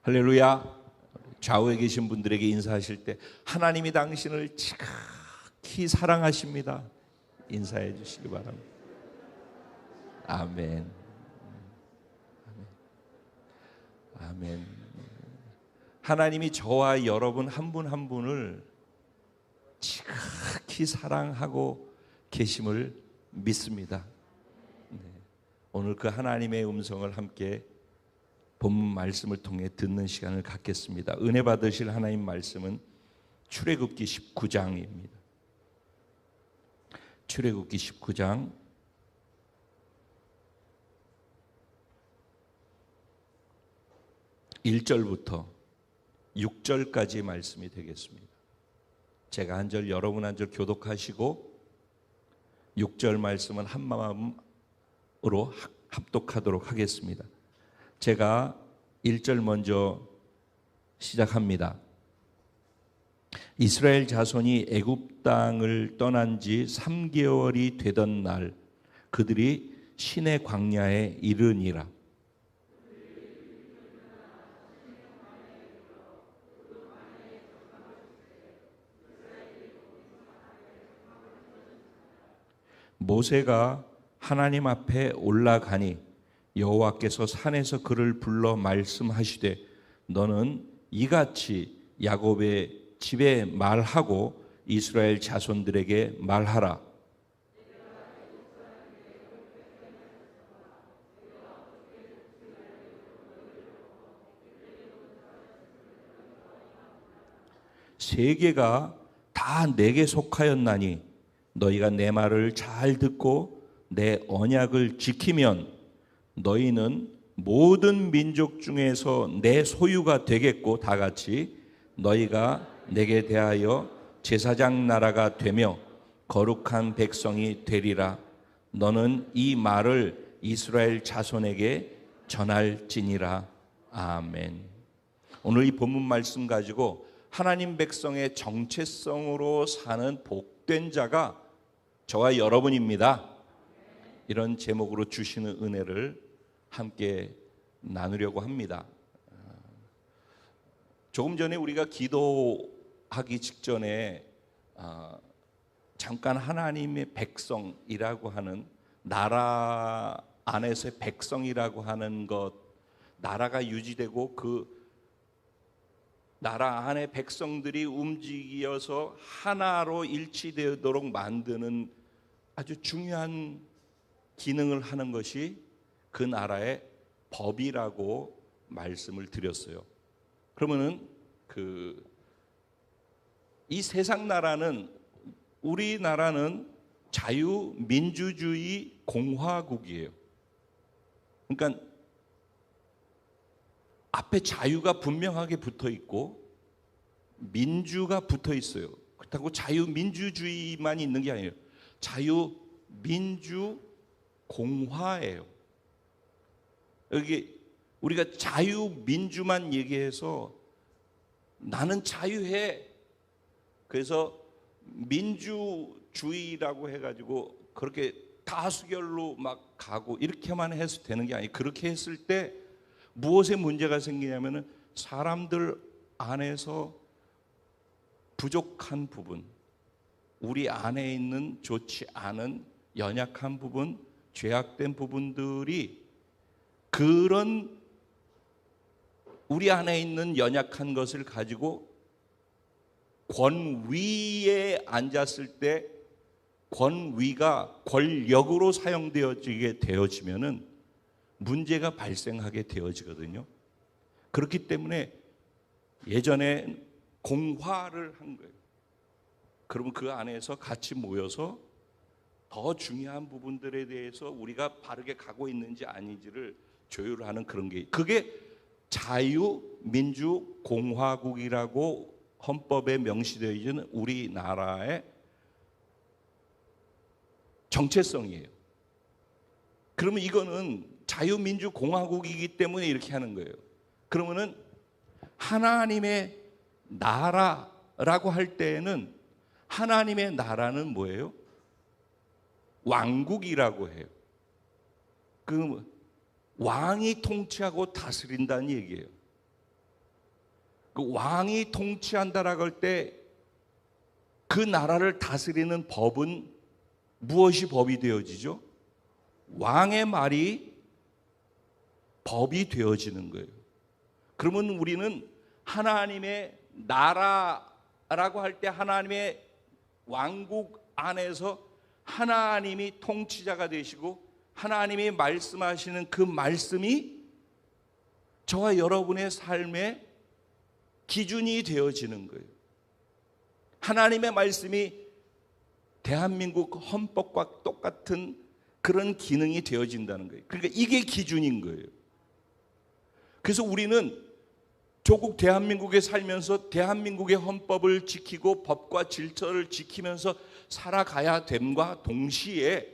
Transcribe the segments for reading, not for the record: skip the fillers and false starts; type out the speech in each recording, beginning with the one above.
할렐루야. 좌우에 계신 분들에게 인사하실 때 하나님이 당신을 지극히 사랑하십니다. 인사해 주시기 바랍니다. 아멘. 아멘. 하나님이 저와 여러분 한 분 한 분을 지극히 사랑하고 계심을 믿습니다. 오늘 그 하나님의 음성을 함께 본문 말씀을 통해 듣는 시간을 갖겠습니다. 은혜 받으실 하나님 말씀은 출애굽기 19장입니다. 출애굽기 19장 1절부터 6절까지 말씀이 되겠습니다. 제가 한 절 여러분 한 절 교독하시고 6절 말씀은 한 마음으로 합독하도록 하겠습니다. 제가 1절 먼저 시작합니다. 이스라엘 자손이 애굽 땅을 떠난 지 3개월이 되던 날 그들이 시내 광야에 이르니라. 모세가 하나님 앞에 올라가니 여호와께서 산에서 그를 불러 말씀하시되 너는 이같이 야곱의 집에 말하고 이스라엘 자손들에게 말하라. 세계가 다 내게 속하였나니 너희가 내 말을 잘 듣고 내 언약을 지키면 너희는 모든 민족 중에서 내 소유가 되겠고 다 같이 너희가 내게 대하여 제사장 나라가 되며 거룩한 백성이 되리라. 너는 이 말을 이스라엘 자손에게 전할지니라. 아멘. 오늘 이 본문 말씀 가지고 하나님 백성의 정체성으로 사는 복된 자가 저와 여러분입니다. 이런 제목으로 주시는 은혜를 함께 나누려고 합니다. 조금 전에 우리가 기도하기 직전에 잠깐 하나님의 백성이라고 하는 나라 안에서의 백성이라고 하는 것, 나라가 유지되고 그 나라 안의 백성들이 움직여서 하나로 일치되도록 만드는 아주 중요한 기능을 하는 것이 그 나라의 법이라고 말씀을 드렸어요. 그러면은 이 세상 나라는, 우리나라는 자유민주주의 공화국이에요. 그러니까 앞에 자유가 분명하게 붙어 있고 민주가 붙어 있어요. 그렇다고 자유민주주의만 있는 게 아니에요. 자유민주공화예요. 여기 우리가 자유민주만 얘기해서 나는 자유해. 그래서 민주주의라고 해가지고 그렇게 다수결로 막 가고 이렇게만 해서 되는 게 아니에요. 그렇게 했을 때 무엇에 문제가 생기냐면은 사람들 안에서 부족한 부분, 우리 안에 있는 좋지 않은 연약한 부분, 죄악된 부분들이 그런 우리 안에 있는 연약한 것을 가지고 권위에 앉았을 때 권위가 권력으로 사용되어지게 되어지면은 문제가 발생하게 되어지거든요. 그렇기 때문에 예전에 공화를 한 거예요. 그러면 그 안에서 같이 모여서 더 중요한 부분들에 대해서 우리가 바르게 가고 있는지 아닌지를 조율하는 그런 게, 그게 자유민주공화국이라고 헌법에 명시되어 있는 우리나라의 정체성이에요. 그러면 이거는 자유민주공화국이기 때문에 이렇게 하는 거예요. 그러면은 하나님의 나라라고 할 때에는 하나님의 나라는 뭐예요? 왕국이라고 해요. 그 왕이 통치하고 다스린다는 얘기예요. 그 왕이 통치한다라고 할 때 그 나라를 다스리는 법은 무엇이 법이 되어지죠? 왕의 말이 법이 되어지는 거예요. 그러면 우리는 하나님의 나라라고 할 때 하나님의 왕국 안에서 하나님이 통치자가 되시고 하나님이 말씀하시는 그 말씀이 저와 여러분의 삶의 기준이 되어지는 거예요. 하나님의 말씀이 대한민국 헌법과 똑같은 그런 기능이 되어진다는 거예요. 그러니까 이게 기준인 거예요. 그래서 우리는 조국 대한민국에 살면서 대한민국의 헌법을 지키고 법과 질서를 지키면서 살아가야 됨과 동시에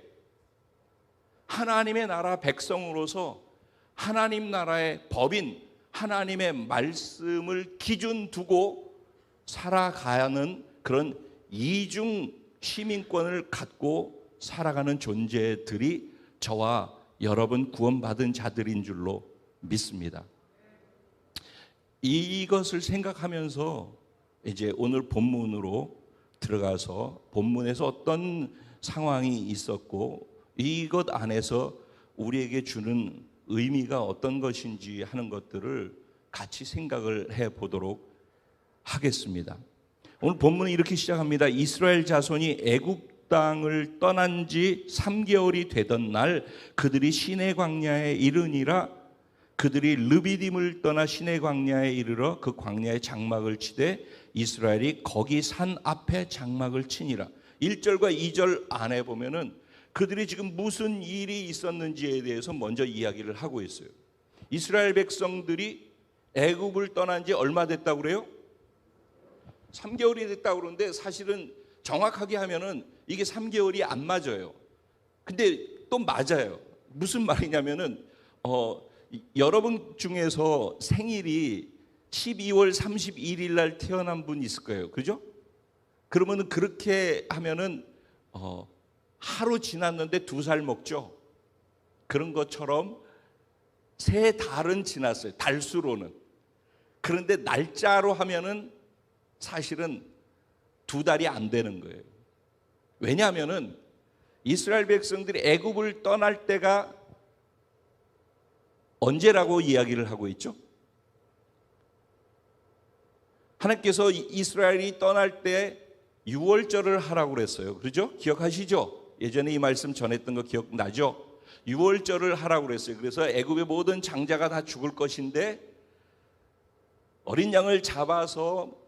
하나님의 나라 백성으로서 하나님 나라의 법인 하나님의 말씀을 기준 두고 살아가는 그런 이중 시민권을 갖고 살아가는 존재들이 저와 여러분 구원받은 자들인 줄로 믿습니다. 이것을 생각하면서 이제 오늘 본문으로 들어가서 본문에서 어떤 상황이 있었고 이것 안에서 우리에게 주는 의미가 어떤 것인지 하는 것들을 같이 생각을 해 보도록 하겠습니다. 오늘 본문은 이렇게 시작합니다. 이스라엘 자손이 애굽 땅을 떠난 지 3개월이 되던 날 그들이 시내 광야에 이르니라. 그들이 르비딤을 떠나 시내 광야에 이르러 그 광야에 장막을 치되 이스라엘이 거기 산 앞에 장막을 치니라. 1절과 2절 안에 보면은 그들이 지금 무슨 일이 있었는지에 대해서 먼저 이야기를 하고 있어요. 이스라엘 백성들이 애굽을 떠난 지 얼마 됐다고 그래요? 3개월이 됐다고 그러는데 사실은 정확하게 하면은 이게 3개월이 안 맞아요. 근데 또 맞아요. 무슨 말이냐면은 여러분 중에서 생일이 12월 31일 날 태어난 분 있을 거예요. 그죠? 그러면은 그렇게 하면은 하루 지났는데 2살 먹죠. 그런 것처럼 3달은 지났어요. 달수로는. 그런데 날짜로 하면은 사실은 2달이 안 되는 거예요. 왜냐하면은 이스라엘 백성들이 애굽을 떠날 때가 언제라고 이야기를 하고 있죠? 하나님께서 이스라엘이 떠날 때 6월절을 하라고 그랬어요. 그렇죠? 기억하시죠? 예전에 이 말씀 전했던 거 기억나죠? 6월절을 하라고 그랬어요. 그래서 애굽의 모든 장자가 다 죽을 것인데 어린 양을 잡아서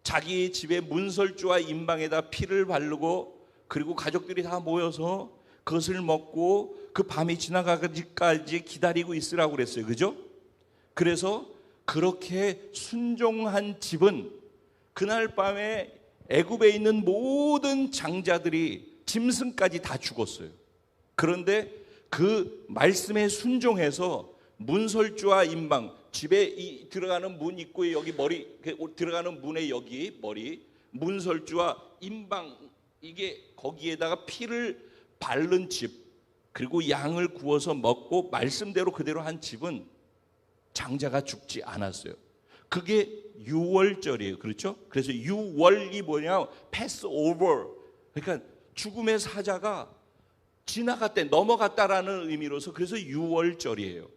자기 집의 문설주와 임방에다 피를 바르고 그리고 가족들이 다 모여서 그것을 먹고 그 밤이 지나가기까지 기다리고 있으라고 그랬어요. 그죠? 그래서 그렇게 순종한 집은 그날 밤에 애굽에 있는 모든 장자들이 짐승까지 다 죽었어요. 그런데 그 말씀에 순종해서 문설주와 임방 집에 들어가는 문 입구에 여기 머리 들어가는 문에 여기 머리 문설주와 임방 이게 거기에다가 피를 바른 집 그리고 양을 구워서 먹고 말씀대로 그대로 한 집은 장자가 죽지 않았어요. 그게 6월절이에요. 그렇죠? 그래서 6월이 뭐냐? 패스오버. 그러니까 죽음의 사자가 지나갔대 넘어갔다라는 의미로서 그래서 6월절이에요.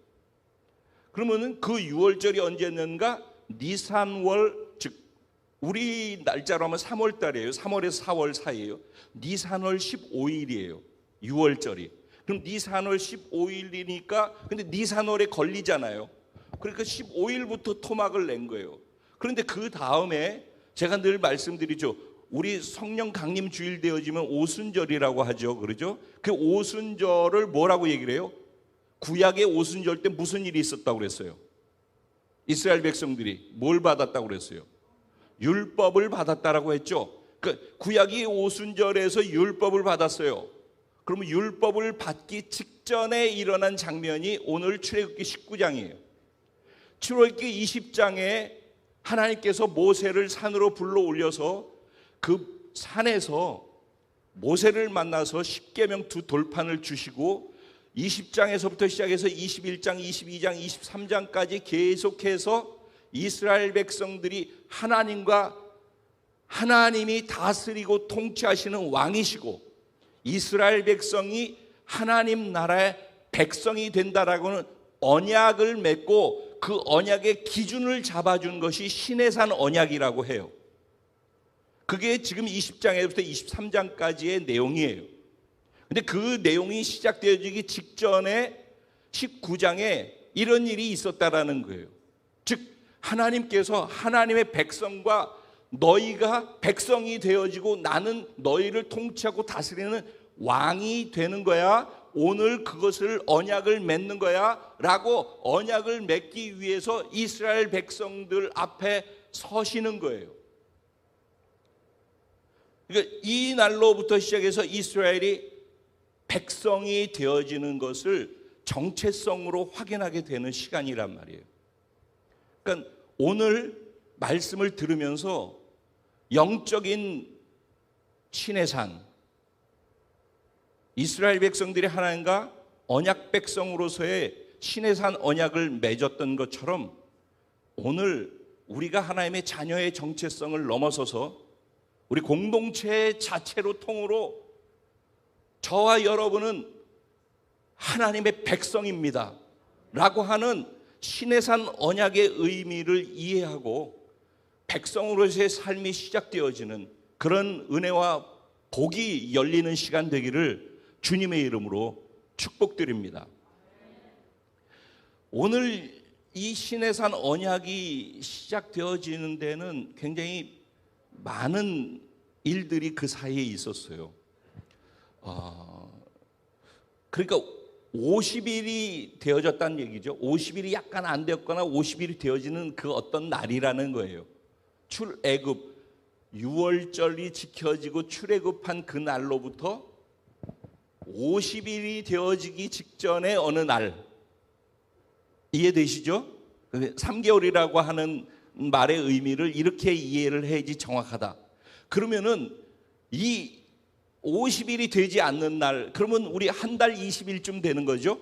그러면은 그 6월절이 언제였는가? 니산월, 즉 우리 날짜로 하면 3월 달이에요. 3월에서 4월 사이에요. 니산월 15일이에요. 6월절이. 그럼 니산월 15일이니까 근데 니산월에 걸리잖아요. 그러니까 15일부터 토막을 낸 거예요. 그런데 그 다음에 제가 늘 말씀드리죠. 우리 성령 강림 주일 되어지면 오순절이라고 하죠. 그러죠? 그 오순절을 뭐라고 얘기를 해요? 구약의 오순절 때 무슨 일이 있었다고 그랬어요? 이스라엘 백성들이 뭘 받았다고 그랬어요? 율법을 받았다라고 했죠. 그 구약이 오순절에서 율법을 받았어요. 그러면 율법을 받기 직전에 일어난 장면이 오늘 출애굽기 19장이에요. 출애굽기 20장에 하나님께서 모세를 산으로 불러 올려서 그 산에서 모세를 만나서 십계명 2돌판을 주시고 20장에서부터 시작해서 21장, 22장, 23장까지 계속해서 이스라엘 백성들이 하나님이 다스리고 통치하시는 왕이시고 이스라엘 백성이 하나님 나라의 백성이 된다라고는 언약을 맺고 그 언약의 기준을 잡아준 것이 시내산 언약이라고 해요. 그게 지금 20장에부터 23장까지의 내용이에요. 근데 그 내용이 시작되어지기 직전에 19장에 이런 일이 있었다라는 거예요. 즉 하나님께서 하나님의 백성과 너희가 백성이 되어지고 나는 너희를 통치하고 다스리는 왕이 되는 거야. 오늘 그것을 언약을 맺는 거야 라고 언약을 맺기 위해서 이스라엘 백성들 앞에 서시는 거예요. 그러니까 이 날로부터 시작해서 이스라엘이 백성이 되어지는 것을 정체성으로 확인하게 되는 시간이란 말이에요. 그러니까 오늘 말씀을 들으면서 영적인 시내산, 이스라엘 백성들이 하나님과 언약 백성으로서의 시내산 언약을 맺었던 것처럼 오늘 우리가 하나님의 자녀의 정체성을 넘어서서 우리 공동체 자체로 통으로 저와 여러분은 하나님의 백성입니다 라고 하는 시내산 언약의 의미를 이해하고 백성으로서의 삶이 시작되어지는 그런 은혜와 복이 열리는 시간 되기를 주님의 이름으로 축복드립니다. 오늘 이 시내산 언약이 시작되어지는 데는 굉장히 많은 일들이 그 사이에 있었어요. 그러니까 50일이 되어졌다는 얘기죠. 50일이 약간 안 되었거나 50일이 되어지는 그 어떤 날이라는 거예요. 출애굽 6월절이 지켜지고 출애굽한 그 날로부터 50일이 되어지기 직전의 어느 날, 이해되시죠? 3개월이라고 하는 말의 의미를 이렇게 이해를 해야지 정확하다. 그러면은 이 50일이 되지 않는 날, 그러면 우리 한 달 20일쯤 되는 거죠?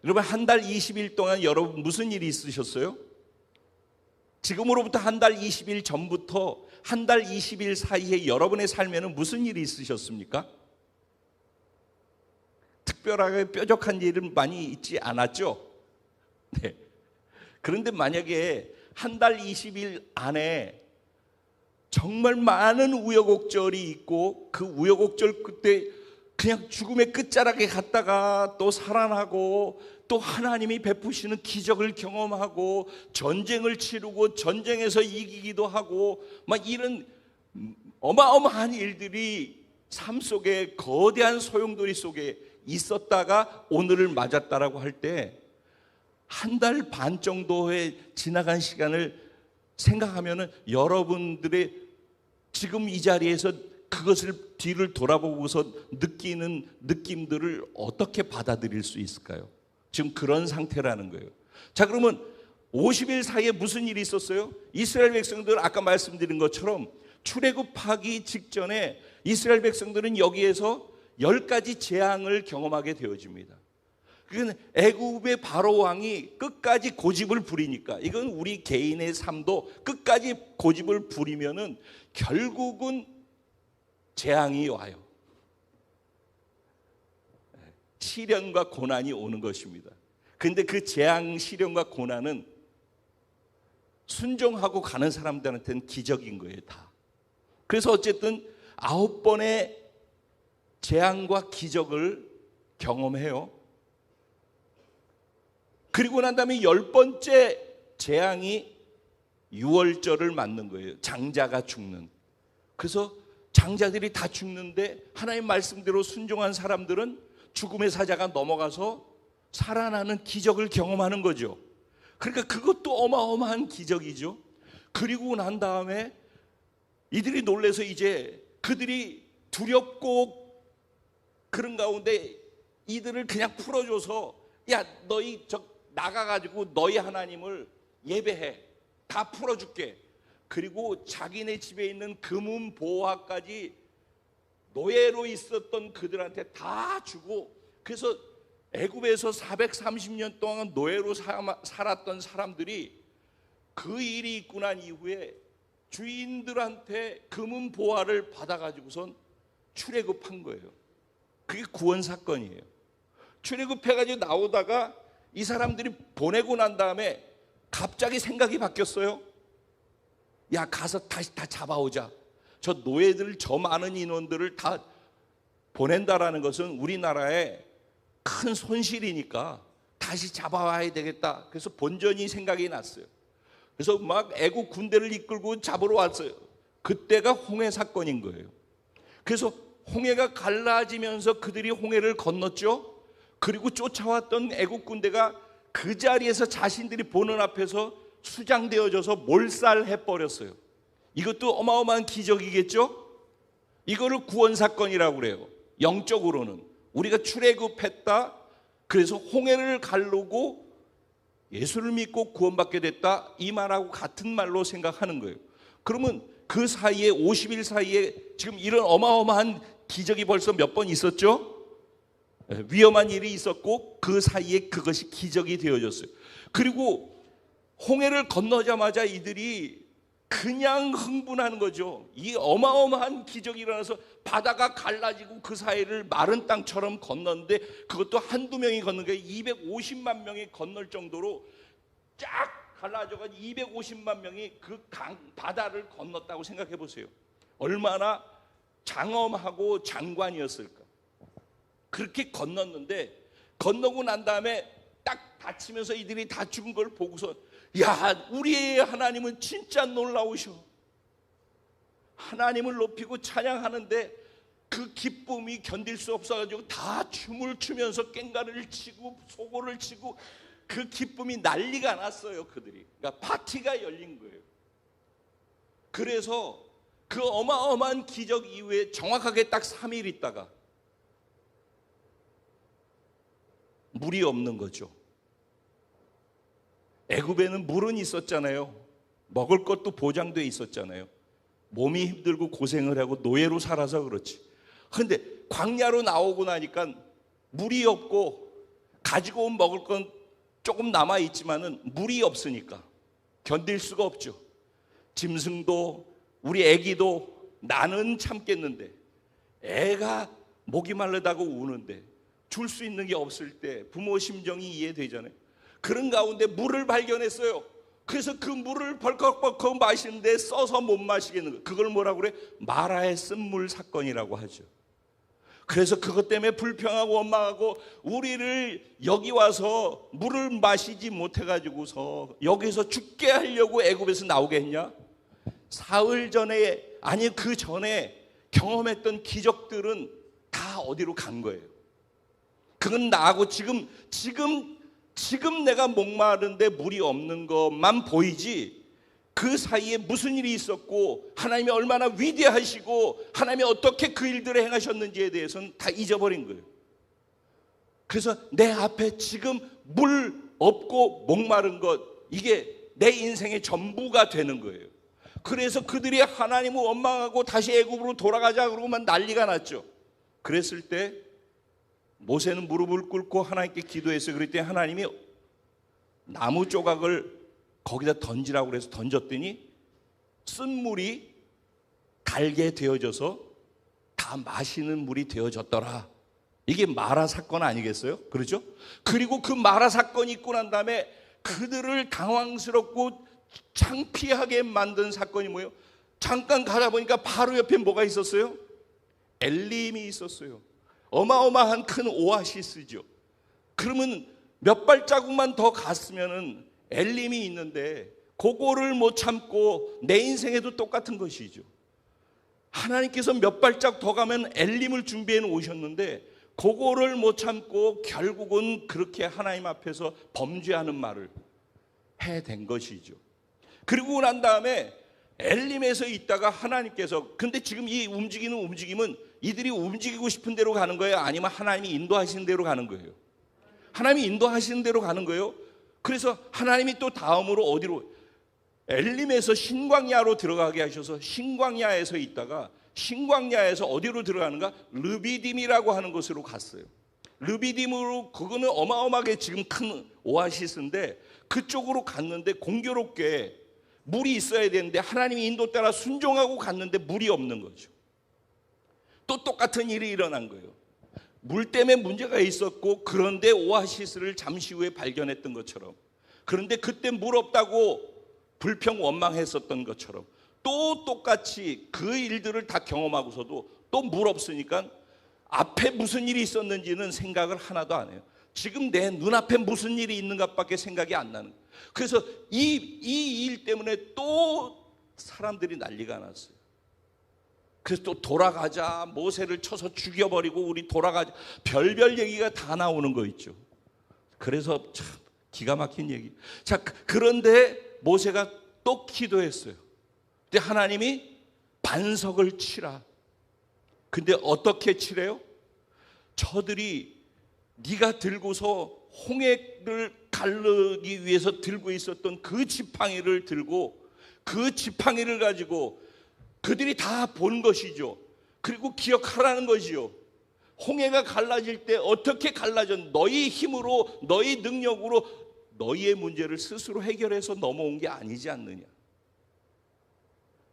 여러분 한 달 20일 동안 여러분 무슨 일이 있으셨어요? 지금으로부터 한 달 20일 전부터 한 달 20일 사이에 여러분의 삶에는 무슨 일이 있으셨습니까? 특별하게 뾰족한 일은 많이 있지 않았죠? 네. 그런데 만약에 한 달 20일 안에 정말 많은 우여곡절이 있고 그 우여곡절 끝에 그냥 죽음의 끝자락에 갔다가 또 살아나고 또 하나님이 베푸시는 기적을 경험하고 전쟁을 치르고 전쟁에서 이기기도 하고 막 이런 어마어마한 일들이 삶 속에 거대한 소용돌이 속에 있었다가 오늘을 맞았다라고 할 때 한 달 반 정도의 지나간 시간을 생각하면은 여러분들의 지금 이 자리에서 그것을 뒤를 돌아보고서 느끼는 느낌들을 어떻게 받아들일 수 있을까요? 지금 그런 상태라는 거예요. 자, 그러면 50일 사이에 무슨 일이 있었어요? 이스라엘 백성들은 아까 말씀드린 것처럼 출애굽하기 직전에 이스라엘 백성들은 여기에서 10가지 재앙을 경험하게 되어집니다. 그건 애굽의 바로 왕이 끝까지 고집을 부리니까, 이건 우리 개인의 삶도 끝까지 고집을 부리면은 결국은 재앙이 와요. 시련과 고난이 오는 것입니다. 그런데 그 재앙, 시련과 고난은 순종하고 가는 사람들한테는 기적인 거예요, 다. 그래서 어쨌든 9번의 재앙과 기적을 경험해요. 그리고 난 다음에 10번째 재앙이 유월절을 맞는 거예요. 장자가 죽는. 그래서 장자들이 다 죽는데 하나님 말씀대로 순종한 사람들은 죽음의 사자가 넘어가서 살아나는 기적을 경험하는 거죠. 그러니까 그것도 어마어마한 기적이죠. 그리고 난 다음에 이들이 놀라서 이제 그들이 두렵고 그런 가운데 이들을 그냥 풀어줘서 야, 너희 나가가지고 너희 하나님을 예배해. 다 풀어줄게. 그리고 자기네 집에 있는 금은 보화까지 노예로 있었던 그들한테 다 주고, 그래서 애굽에서 430년 동안 노예로 살았던 사람들이 그 일이 있고 난 이후에 주인들한테 금은 보화를 받아가지고선 출애굽한 거예요. 그게 구원 사건이에요. 출애굽해가지고 나오다가 이 사람들이 보내고 난 다음에 갑자기 생각이 바뀌었어요. 야, 가서 다시 다 잡아오자. 저 노예들, 저 많은 인원들을 다 보낸다라는 것은 우리나라에 큰 손실이니까 다시 잡아와야 되겠다. 그래서 본전이 생각이 났어요. 그래서 막 애국 군대를 이끌고 잡으러 왔어요. 그때가 홍해 사건인 거예요. 그래서 홍해가 갈라지면서 그들이 홍해를 건넜죠. 그리고 쫓아왔던 애국 군대가 그 자리에서 자신들이 보는 앞에서 수장되어져서 몰살해 버렸어요. 이것도 어마어마한 기적이겠죠? 이거를 구원 사건이라고 그래요. 영적으로는 우리가 출애굽했다. 그래서 홍해를 가르고 예수를 믿고 구원받게 됐다. 이 말하고 같은 말로 생각하는 거예요. 그러면 그 사이에 50일 사이에 지금 이런 어마어마한 기적이 벌써 몇 번 있었죠? 위험한 일이 있었고 그 사이에 그것이 기적이 되어졌어요. 그리고 홍해를 건너자마자 이들이 그냥 흥분하는 거죠. 이 어마어마한 기적이 일어나서 바다가 갈라지고 그 사이를 마른 땅처럼 건넜는데 그것도 한두 명이 건넌 게 250만 명이 건널 정도로 쫙 갈라져가지고 250만 명이 그 바다를 건넜다고 생각해 보세요. 얼마나 장엄하고 장관이었을까. 그렇게 건넜는데 건너고 난 다음에 딱 다치면서 이들이 다 죽은 걸 보고서 야, 우리의 하나님은 진짜 놀라우셔. 하나님을 높이고 찬양하는데 그 기쁨이 견딜 수 없어가지고 다 춤을 추면서 꽹과를 치고 소고를 치고 그 기쁨이 난리가 났어요. 그들이. 그러니까 파티가 열린 거예요. 그래서 그 어마어마한 기적 이후에 정확하게 딱 3일 있다가 물이 없는 거죠. 애굽에는 물은 있었잖아요. 먹을 것도 보장돼 있었잖아요. 몸이 힘들고 고생을 하고 노예로 살아서 그렇지. 그런데 광야로 나오고 나니까 물이 없고 가지고 온 먹을 건 조금 남아 있지만은 물이 없으니까 견딜 수가 없죠. 짐승도 우리 애기도 나는 참겠는데 애가 목이 마르다고 우는데 줄 수 있는 게 없을 때 부모 심정이 이해되잖아요. 그런 가운데 물을 발견했어요. 그래서 그 물을 벌컥벌컥 마시는데 써서 못 마시겠는 거예요. 그걸 뭐라고 그래? 마라의 쓴물 사건이라고 하죠. 그래서 그것 때문에 불평하고 원망하고 우리를 여기 와서 물을 마시지 못해가지고서 여기서 죽게 하려고 애굽에서 나오게 했냐? 사흘 전에 아니 그 전에 경험했던 기적들은 다 어디로 간 거예요. 그건 나하고 지금 내가 목마른데 물이 없는 것만 보이지 그 사이에 무슨 일이 있었고 하나님이 얼마나 위대하시고 하나님이 어떻게 그 일들을 행하셨는지에 대해서는 다 잊어버린 거예요. 그래서 내 앞에 지금 물 없고 목마른 것 이게 내 인생의 전부가 되는 거예요. 그래서 그들이 하나님을 원망하고 다시 애굽으로 돌아가자 그러고만 난리가 났죠. 그랬을 때 모세는 무릎을 꿇고 하나님께 기도했어요. 그랬더니 하나님이 나무 조각을 거기다 던지라고 그래서 던졌더니 쓴 물이 달게 되어져서 다 마시는 물이 되어졌더라. 이게 마라 사건 아니겠어요? 그렇죠? 그리고 그 마라 사건이 있고 난 다음에 그들을 당황스럽고 창피하게 만든 사건이 뭐예요? 잠깐 가다 보니까 바로 옆에 뭐가 있었어요? 엘림이 있었어요. 어마어마한 큰 오아시스죠. 그러면 몇 발자국만 더 갔으면은 엘림이 있는데 그거를 못 참고 내 인생에도 똑같은 것이죠. 하나님께서 몇 발자국 더 가면 엘림을 준비해 놓으셨는데 그거를 못 참고 결국은 그렇게 하나님 앞에서 범죄하는 말을 해댄 것이죠. 그리고 난 다음에 엘림에서 있다가 하나님께서 근데 지금 이 움직이는 움직임은 이들이 움직이고 싶은 대로 가는 거예요? 아니면 하나님이 인도하시는 대로 가는 거예요? 하나님이 인도하시는 대로 가는 거예요. 그래서 하나님이 또 다음으로 어디로? 엘림에서 신광야로 들어가게 하셔서 신광야에서 있다가 신광야에서 어디로 들어가는가? 르비딤이라고 하는 곳으로 갔어요. 르비딤으로 그거는 어마어마하게 지금 큰 오아시스인데 그쪽으로 갔는데 공교롭게 물이 있어야 되는데 하나님의 인도 따라 순종하고 갔는데 물이 없는 거죠. 또 똑같은 일이 일어난 거예요. 물 때문에 문제가 있었고 그런데 오아시스를 잠시 후에 발견했던 것처럼, 그런데 그때 물 없다고 불평 원망했었던 것처럼 또 똑같이 그 일들을 다 경험하고서도 또 물 없으니까 앞에 무슨 일이 있었는지는 생각을 하나도 안 해요. 지금 내 눈앞에 무슨 일이 있는가밖에 생각이 안 나는 거예요. 그래서 이 일 때문에 또 사람들이 난리가 났어요. 그래서 또 돌아가자, 모세를 쳐서 죽여버리고 우리 돌아가자, 별별 얘기가 다 나오는 거 있죠. 그래서 참 기가 막힌 얘기. 자, 그런데 모세가 또 기도했어요. 근데 하나님이 반석을 치라. 근데 어떻게 치래요? 저들이 네가 들고서 홍해를 가르기 위해서 들고 있었던 그 지팡이를 들고 그 지팡이를 가지고 그들이 다 본 것이죠. 그리고 기억하라는 것이요. 홍해가 갈라질 때 어떻게 갈라져? 너희 힘으로, 너희 능력으로 너희의 문제를 스스로 해결해서 넘어온 게 아니지 않느냐.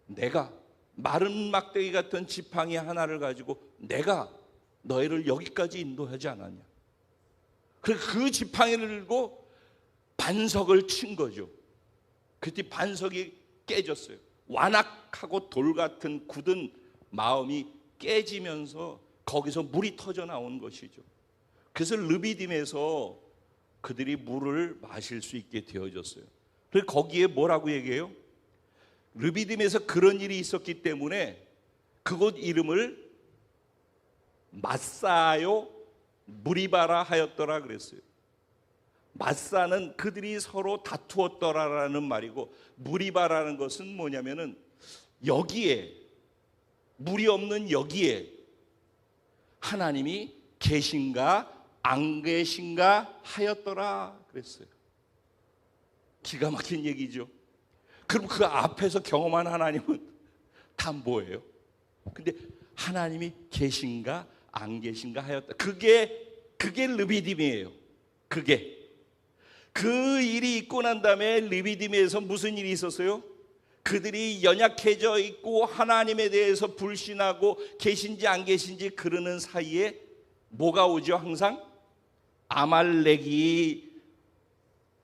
내가 마른 막대기 같은 지팡이 하나를 가지고 내가 너희를 여기까지 인도하지 않았냐. 그 지팡이를 들고 반석을 친 거죠. 그때 반석이 깨졌어요. 완악하고 돌 같은 굳은 마음이 깨지면서 거기서 물이 터져 나온 것이죠. 그래서 르비딤에서 그들이 물을 마실 수 있게 되어졌어요. 그래서 거기에 뭐라고 얘기해요? 르비딤에서 그런 일이 있었기 때문에 그곳 이름을 마사요 무리바라 하였더라 그랬어요. 마사는 그들이 서로 다투었더라라는 말이고, 무리바라는 것은 뭐냐면은 여기에, 물이 없는 여기에 하나님이 계신가 안 계신가 하였더라 그랬어요. 기가 막힌 얘기죠. 그럼 그 앞에서 경험한 하나님은 다 뭐예요? 근데 하나님이 계신가 안 계신가 하였다. 그게 르비딤이에요. 그 일이 있고 난 다음에 르비딤에서 무슨 일이 있었어요? 그들이 연약해져 있고 하나님에 대해서 불신하고 계신지 안 계신지 그러는 사이에 뭐가 오죠? 항상 아말렉이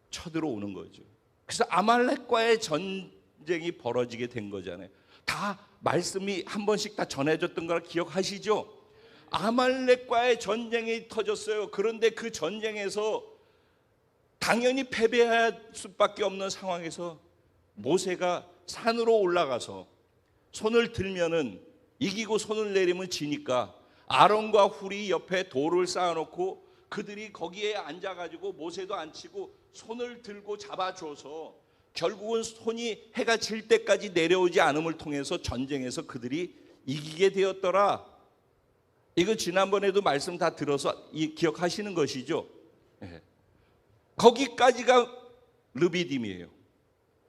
쳐들어오는 거죠. 그래서 아말렉과의 전쟁이 벌어지게 된 거잖아요. 다 말씀이 한 번씩 다 전해졌던 걸 기억하시죠? 아말렉과의 전쟁이 터졌어요. 그런데 그 전쟁에서 당연히 패배할 수밖에 없는 상황에서 모세가 산으로 올라가서 손을 들면은 이기고 손을 내리면 지니까 아론과 훌이 옆에 돌을 쌓아놓고 그들이 거기에 앉아가지고 모세도 앉히고 손을 들고 잡아줘서 결국은 손이 해가 질 때까지 내려오지 않음을 통해서 전쟁에서 그들이 이기게 되었더라. 이거 지난번에도 말씀 다 들어서 기억하시는 것이죠. 거기까지가 르비딤이에요.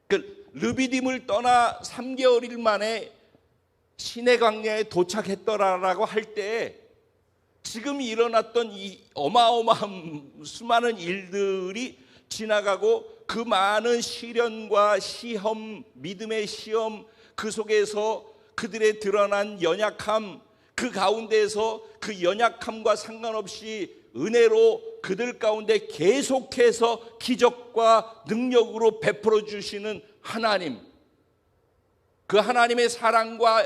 그 르비딤을 떠나 3개월 만에 시내 광야에 도착했더라라고 할 때 지금 일어났던 이 어마어마한 수많은 일들이 지나가고 그 많은 시련과 시험, 믿음의 시험, 그 속에서 그들의 드러난 연약함, 그 가운데에서 그 연약함과 상관없이 은혜로 그들 가운데 계속해서 기적과 능력으로 베풀어 주시는 하나님, 그 하나님의 사랑과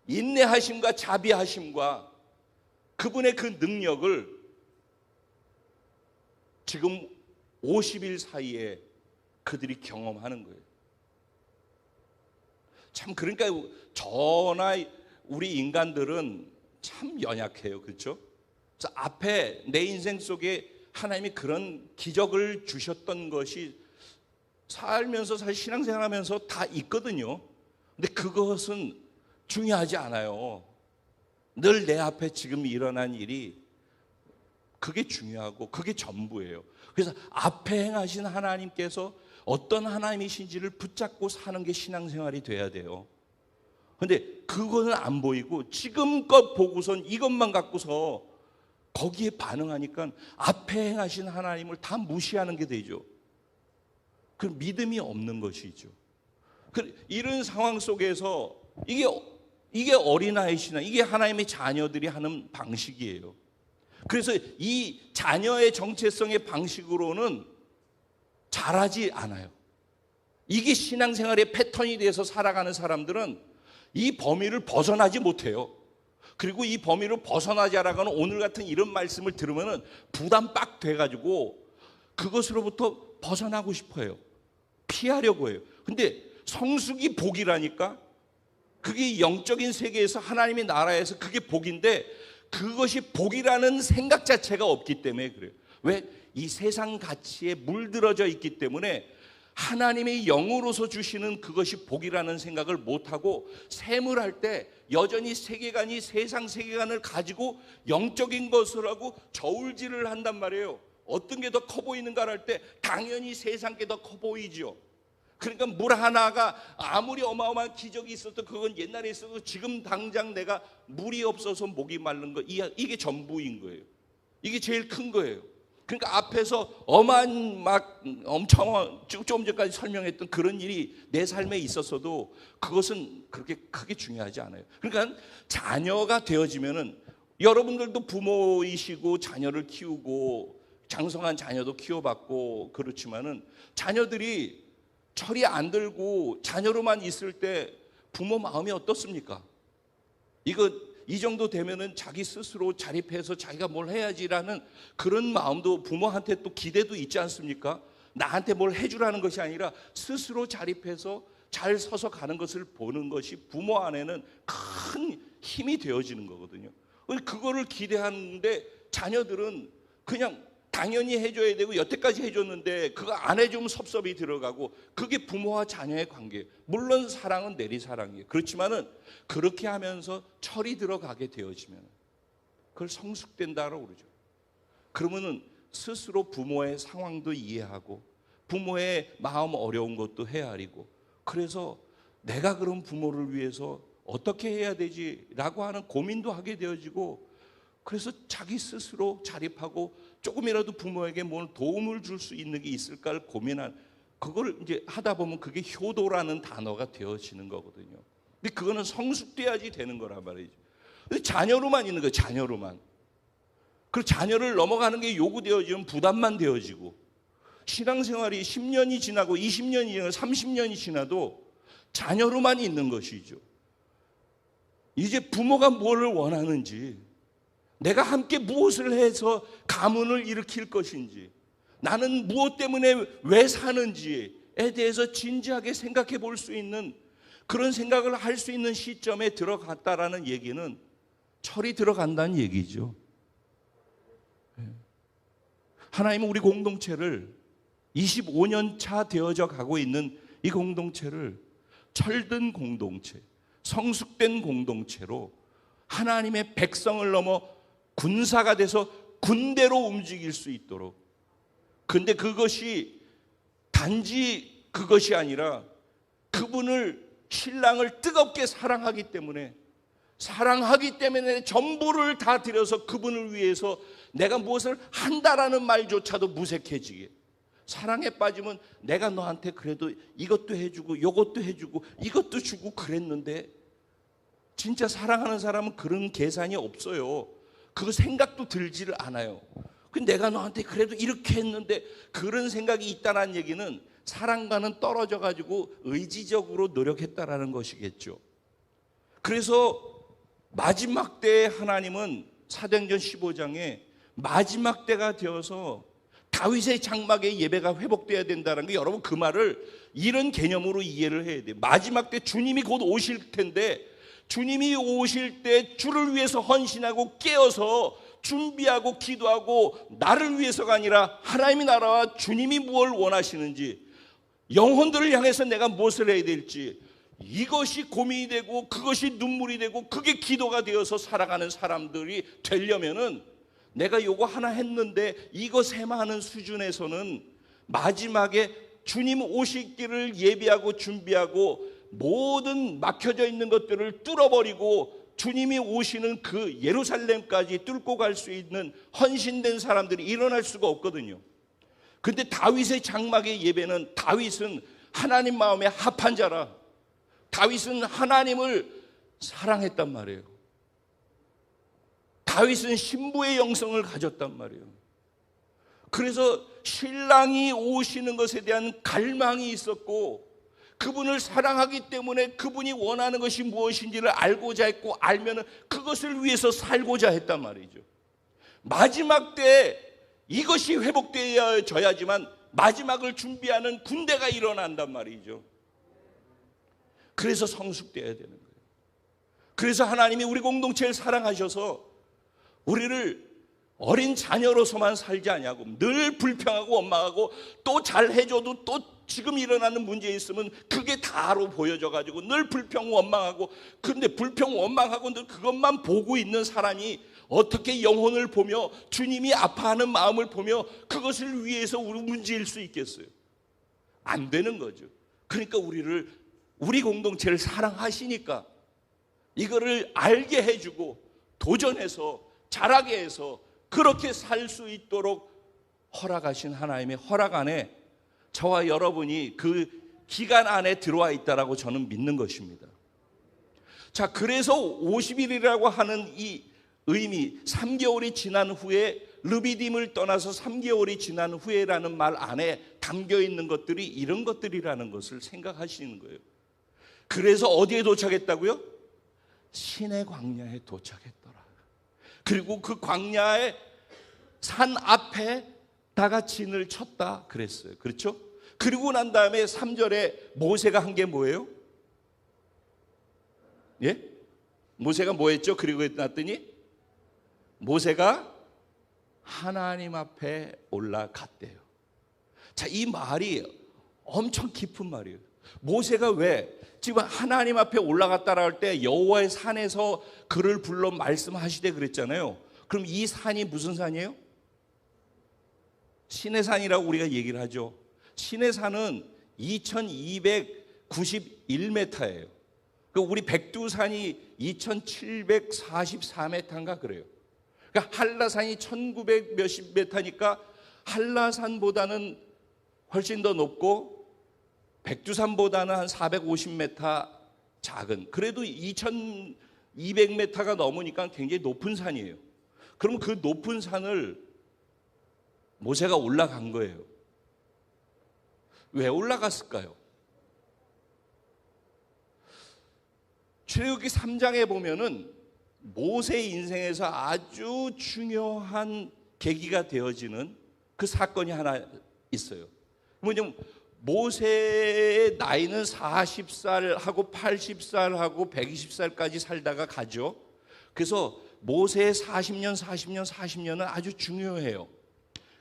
인내하심과 자비하심과 그분의 그 능력을 지금 50일 사이에 그들이 경험하는 거예요. 참, 그러니까 저나 우리 인간들은 참 연약해요. 그렇죠? 그래서 앞에 내 인생 속에 하나님이 그런 기적을 주셨던 것이 살면서, 사실 신앙생활하면서 다 있거든요. 근데 그것은 중요하지 않아요. 늘 내 앞에 지금 일어난 일이 그게 중요하고 그게 전부예요. 그래서 앞에 행하신 하나님께서 어떤 하나님이신지를 붙잡고 사는 게 신앙생활이 돼야 돼요. 근데 그거는 안 보이고 지금껏 보고선 이것만 갖고서 거기에 반응하니까 앞에 행하신 하나님을 다 무시하는 게 되죠. 그 믿음이 없는 것이죠. 이런 상황 속에서 이게 어린아이 신앙, 이게 하나님의 자녀들이 하는 방식이에요. 그래서 이 자녀의 정체성의 방식으로는 잘하지 않아요. 이게 신앙생활의 패턴이 돼서 살아가는 사람들은 이 범위를 벗어나지 못해요. 그리고 이 범위를 벗어나지 않아가는 오늘 같은 이런 말씀을 들으면 부담 빡 돼가지고 그것으로부터 벗어나고 싶어요. 피하려고 해요. 근데 성숙이 복이라니까. 그게 영적인 세계에서 하나님의 나라에서 그게 복인데 그것이 복이라는 생각 자체가 없기 때문에 그래요. 왜? 이 세상 가치에 물들어져 있기 때문에 하나님의 영으로서 주시는 그것이 복이라는 생각을 못하고 샘을 때 여전히 세계관이 세상 세계관을 가지고 영적인 것을 하고 저울질을 한단 말이에요. 어떤 게 더 커 보이는가 할 때 당연히 세상 게 더 커 보이죠. 그러니까 물 하나가 아무리 어마어마한 기적이 있어도 그건 옛날에 있어도 지금 당장 내가 물이 없어서 목이 마른 거 이게 전부인 거예요. 이게 제일 큰 거예요. 그러니까 앞에서 엄청 좀 전까지 설명했던 그런 일이 내 삶에 있었어도 그것은 그렇게 크게 중요하지 않아요. 그러니까 자녀가 되어지면은 여러분들도 부모이시고 자녀를 키우고 장성한 자녀도 키워봤고 그렇지만은 자녀들이 철이 안 들고 자녀로만 있을 때 부모 마음이 어떻습니까? 이 정도 되면은 자기 스스로 자립해서 자기가 뭘 해야지라는 그런 마음도 부모한테 또 기대도 있지 않습니까? 나한테 뭘 해주라는 것이 아니라 스스로 자립해서 잘 서서 가는 것을 보는 것이 부모 안에는 큰 힘이 되어지는 거거든요. 그거를 기대하는데 자녀들은 그냥 당연히 해줘야 되고 여태까지 해줬는데 그거 안 해주면 섭섭이 들어가고 그게 부모와 자녀의 관계예요. 물론 사랑은 내리사랑이에요. 그렇지만은 그렇게 하면서 철이 들어가게 되어지면 그걸 성숙된다라고 그러죠. 그러면은 스스로 부모의 상황도 이해하고 부모의 마음 어려운 것도 헤아리고 그래서 내가 그런 부모를 위해서 어떻게 해야 되지라고 하는 고민도 하게 되어지고 그래서 자기 스스로 자립하고 조금이라도 부모에게 뭘 도움을 줄 수 있는 게 있을까를 고민한 그걸 이제 하다 보면 그게 효도라는 단어가 되어지는 거거든요. 근데 그거는 성숙돼야지 되는 거란 말이죠. 근데 자녀로만 있는 거예요. 자녀로만. 그리고 자녀를 넘어가는 게 요구되어지면 부담만 되어지고 신앙생활이 10년이 지나고 20년이 지나고 30년이 지나도 자녀로만 있는 것이죠. 이제 부모가 뭘 원하는지 내가 함께 무엇을 해서 가문을 일으킬 것인지 나는 무엇 때문에 왜 사는지에 대해서 진지하게 생각해 볼 수 있는 그런 생각을 할 수 있는 시점에 들어갔다라는 얘기는 철이 들어간다는 얘기죠. 하나님은 우리 공동체를 25년 차 되어져 가고 있는 이 공동체를 철든 공동체, 성숙된 공동체로 하나님의 백성을 넘어 군사가 돼서 군대로 움직일 수 있도록. 근데 그것이 단지 그것이 아니라 그분을 신랑을 뜨겁게 사랑하기 때문에 전부를 다 들여서 그분을 위해서 내가 무엇을 한다라는 말조차도 무색해지게. 사랑에 빠지면 내가 너한테 그래도 이것도 해주고 이것도 해주고 이것도 주고 그랬는데 진짜 사랑하는 사람은 그런 계산이 없어요. 그 생각도 들지를 않아요. 내가 너한테 그래도 이렇게 했는데 그런 생각이 있다는 얘기는 사랑과는 떨어져 가지고 의지적으로 노력했다라는 것이겠죠. 그래서 마지막 때에 하나님은 사도행전 15장에 마지막 때가 되어서 다윗의 장막의 예배가 회복돼야 된다는 게 여러분 그 말을 이런 개념으로 이해를 해야 돼요. 마지막 때 주님이 곧 오실 텐데 주님이 오실 때 주를 위해서 헌신하고 깨어서 준비하고 기도하고 나를 위해서가 아니라 하나님의 나라와 주님이 무엇을 원하시는지 영혼들을 향해서 내가 무엇을 해야 될지 이것이 고민이 되고 그것이 눈물이 되고 그게 기도가 되어서 살아가는 사람들이 되려면은 내가 요거 하나 했는데 이거 세마하는 수준에서는 마지막에 주님 오시기를 예비하고 준비하고 모든 막혀져 있는 것들을 뚫어버리고 주님이 오시는 그 예루살렘까지 뚫고 갈 수 있는 헌신된 사람들이 일어날 수가 없거든요. 근데 다윗의 장막의 예배는 다윗은 하나님 마음에 합한 자라 다윗은 하나님을 사랑했단 말이에요. 다윗은 신부의 영성을 가졌단 말이에요. 그래서 신랑이 오시는 것에 대한 갈망이 있었고, 그분을 사랑하기 때문에 그분이 원하는 것이 무엇인지를 알고자 했고, 알면은 그것을 위해서 살고자 했단 말이죠. 마지막 때 이것이 회복되어져야지만 마지막을 준비하는 군대가 일어난단 말이죠. 그래서 성숙되어야 되는 거예요. 그래서 하나님이 우리 공동체를 사랑하셔서 우리를 어린 자녀로서만 살지 않냐고, 늘 불평하고 원망하고, 또 잘해줘도 또 지금 일어나는 문제 있으면 그게 다로 보여져 가지고 늘 불평 원망하고, 그런데 불평 원망하고 늘 그것만 보고 있는 사람이 어떻게 영혼을 보며 주님이 아파하는 마음을 보며 그것을 위해서 우리 문제일 수 있겠어요? 안 되는 거죠. 그러니까 우리 공동체를 사랑하시니까 이거를 알게 해주고 도전해서 자라게 해서 그렇게 살 수 있도록 허락하신 하나님의 허락 안에 저와 여러분이 그 기간 안에 들어와 있다라고 저는 믿는 것입니다. 자, 그래서 50일이라고 하는 이 의미, 3개월이 지난 후에, 르비딤을 떠나서 3개월이 지난 후에라는 말 안에 담겨 있는 것들이 이런 것들이라는 것을 생각하시는 거예요. 그래서 어디에 도착했다고요? 신의 광야에 도착했더라. 그리고 그 광야의 산 앞에다가 진을 쳤다 그랬어요. 그렇죠? 그리고 난 다음에 3절에 모세가 한 게 뭐예요? 예? 모세가 뭐 했죠? 그리고 났더니 모세가 하나님 앞에 올라갔대요. 자, 이 말이 엄청 깊은 말이에요. 모세가 왜 지금 하나님 앞에 올라갔다라 할 때 여호와의 산에서 그를 불러 말씀하시되 그랬잖아요. 그럼 이 산이 무슨 산이에요? 신의 산이라고 우리가 얘기를 하죠. 신의 산은 2291m예요. 우리 백두산이 2744m인가 그래요. 그러니까 한라산이 1900 몇십 메타니까 한라산보다는 훨씬 더 높고 백두산보다는 한 450m 작은, 그래도 2200m가 넘으니까 굉장히 높은 산이에요. 그럼 그 높은 산을 모세가 올라간 거예요. 왜 올라갔을까요? 출애굽기 3장에 보면은 모세 인생에서 아주 중요한 계기가 되어지는 그 사건이 하나 있어요. 뭐냐면 모세의 나이는 40살하고 80살하고 120살까지 살다가 가죠. 그래서 모세의 40년은 아주 중요해요.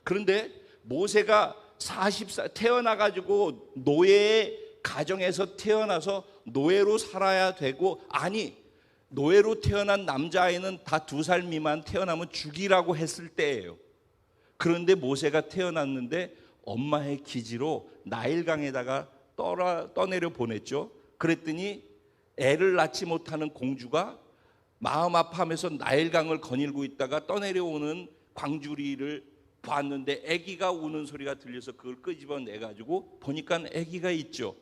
그런데 모세가 40살 태어나가지고 노예의 가정에서 태어나서 노예로 살아야 되고, 아니 노예로 태어난 남자아이는 다 2살 미만 태어나면 죽이라고 했을 때예요. 그런데 모세가 태어났는데 엄마의 기지로 나일강에다가 떠내려 보냈죠. 그랬더니 애를 낳지 못하는 공주가 마음 아파하면서 나일강을 거닐고 있다가 떠내려오는 광주리를 봤는데 아기가 우는 소리가 들려서 그걸 끄집어내가지고 보니까 아기가 있죠.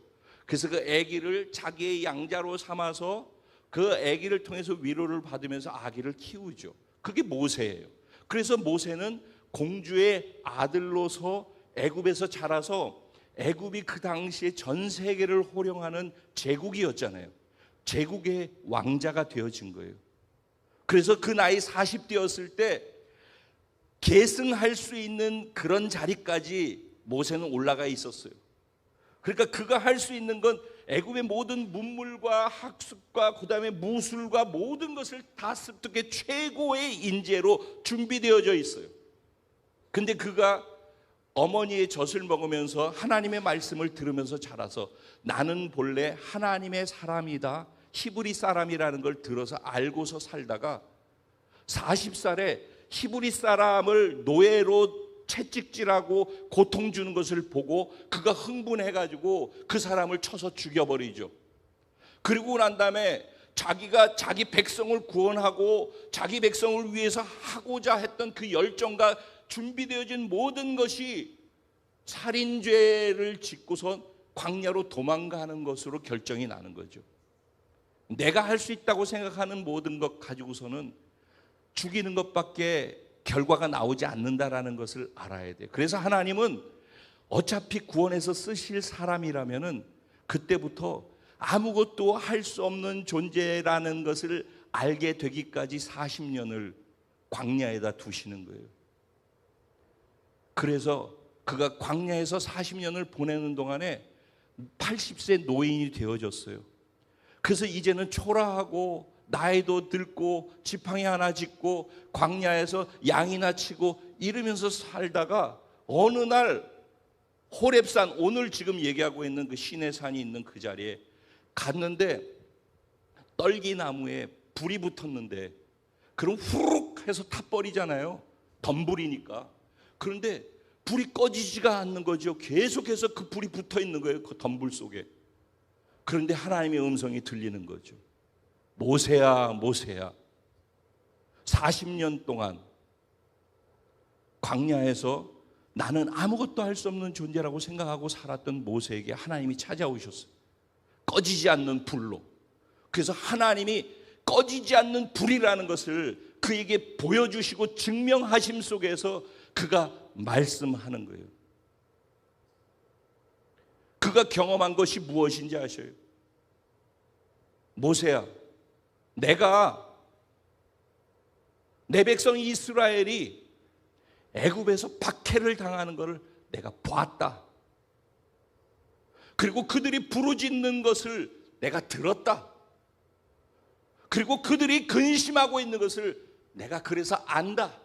그래서 그 아기를 자기의 양자로 삼아서 그 아기를 통해서 위로를 받으면서 아기를 키우죠. 그게 모세예요. 그래서 모세는 공주의 아들로서 애굽에서 자라서 애굽이 그 당시에 전 세계를 호령하는 제국이었잖아요. 제국의 왕자가 되어진 거예요. 그래서 그 나이 40대였을 때 계승할 수 있는 그런 자리까지 모세는 올라가 있었어요. 그러니까 그가 할 수 있는 건 애굽의 모든 문물과 학습과 그다음에 무술과 모든 것을 다 습득해 최고의 인재로 준비되어져 있어요. 근데 그가 어머니의 젖을 먹으면서 하나님의 말씀을 들으면서 자라서 나는 본래 하나님의 사람이다, 히브리 사람이라는 걸 들어서 알고서 살다가 40살에 히브리 사람을 노예로 채찍질하고 고통 주는 것을 보고 그가 흥분해가지고 그 사람을 쳐서 죽여버리죠. 그리고 난 다음에 자기가 자기 백성을 구원하고 자기 백성을 위해서 하고자 했던 그 열정과 준비되어진 모든 것이 살인죄를 짓고서 광야로 도망가는 것으로 결정이 나는 거죠. 내가 할 수 있다고 생각하는 모든 것 가지고서는 죽이는 것밖에 결과가 나오지 않는다라는 것을 알아야 돼요. 그래서 하나님은 어차피 구원해서 쓰실 사람이라면은 그때부터 아무것도 할 수 없는 존재라는 것을 알게 되기까지 40년을 광야에다 두시는 거예요. 그래서 그가 광야에서 40년을 보내는 동안에 80세 노인이 되어졌어요. 그래서 이제는 초라하고 나이도 들고 지팡이 하나 짚고 광야에서 양이나 치고 이러면서 살다가 어느 날 호렙산, 오늘 지금 얘기하고 있는 그 시내산이 있는 그 자리에 갔는데 떨기나무에 불이 붙었는데, 그럼 후룩 해서 타버리잖아요. 덤불이니까. 그런데 불이 꺼지지가 않는 거죠. 계속해서 그 불이 붙어 있는 거예요, 그 덤불 속에. 그런데 하나님의 음성이 들리는 거죠. 모세야, 모세야. 40년 동안 광야에서 나는 아무것도 할 수 없는 존재라고 생각하고 살았던 모세에게 하나님이 찾아오셨어요. 꺼지지 않는 불로. 그래서 하나님이 꺼지지 않는 불이라는 것을 그에게 보여주시고 증명하심 속에서 그가 말씀하는 거예요. 그가 경험한 것이 무엇인지 아셔요? 모세야, 내가 내 백성 이스라엘이 애굽에서 박해를 당하는 것을 내가 보았다. 그리고 그들이 부르짖는 것을 내가 들었다. 그리고 그들이 근심하고 있는 것을 내가 그래서 안다.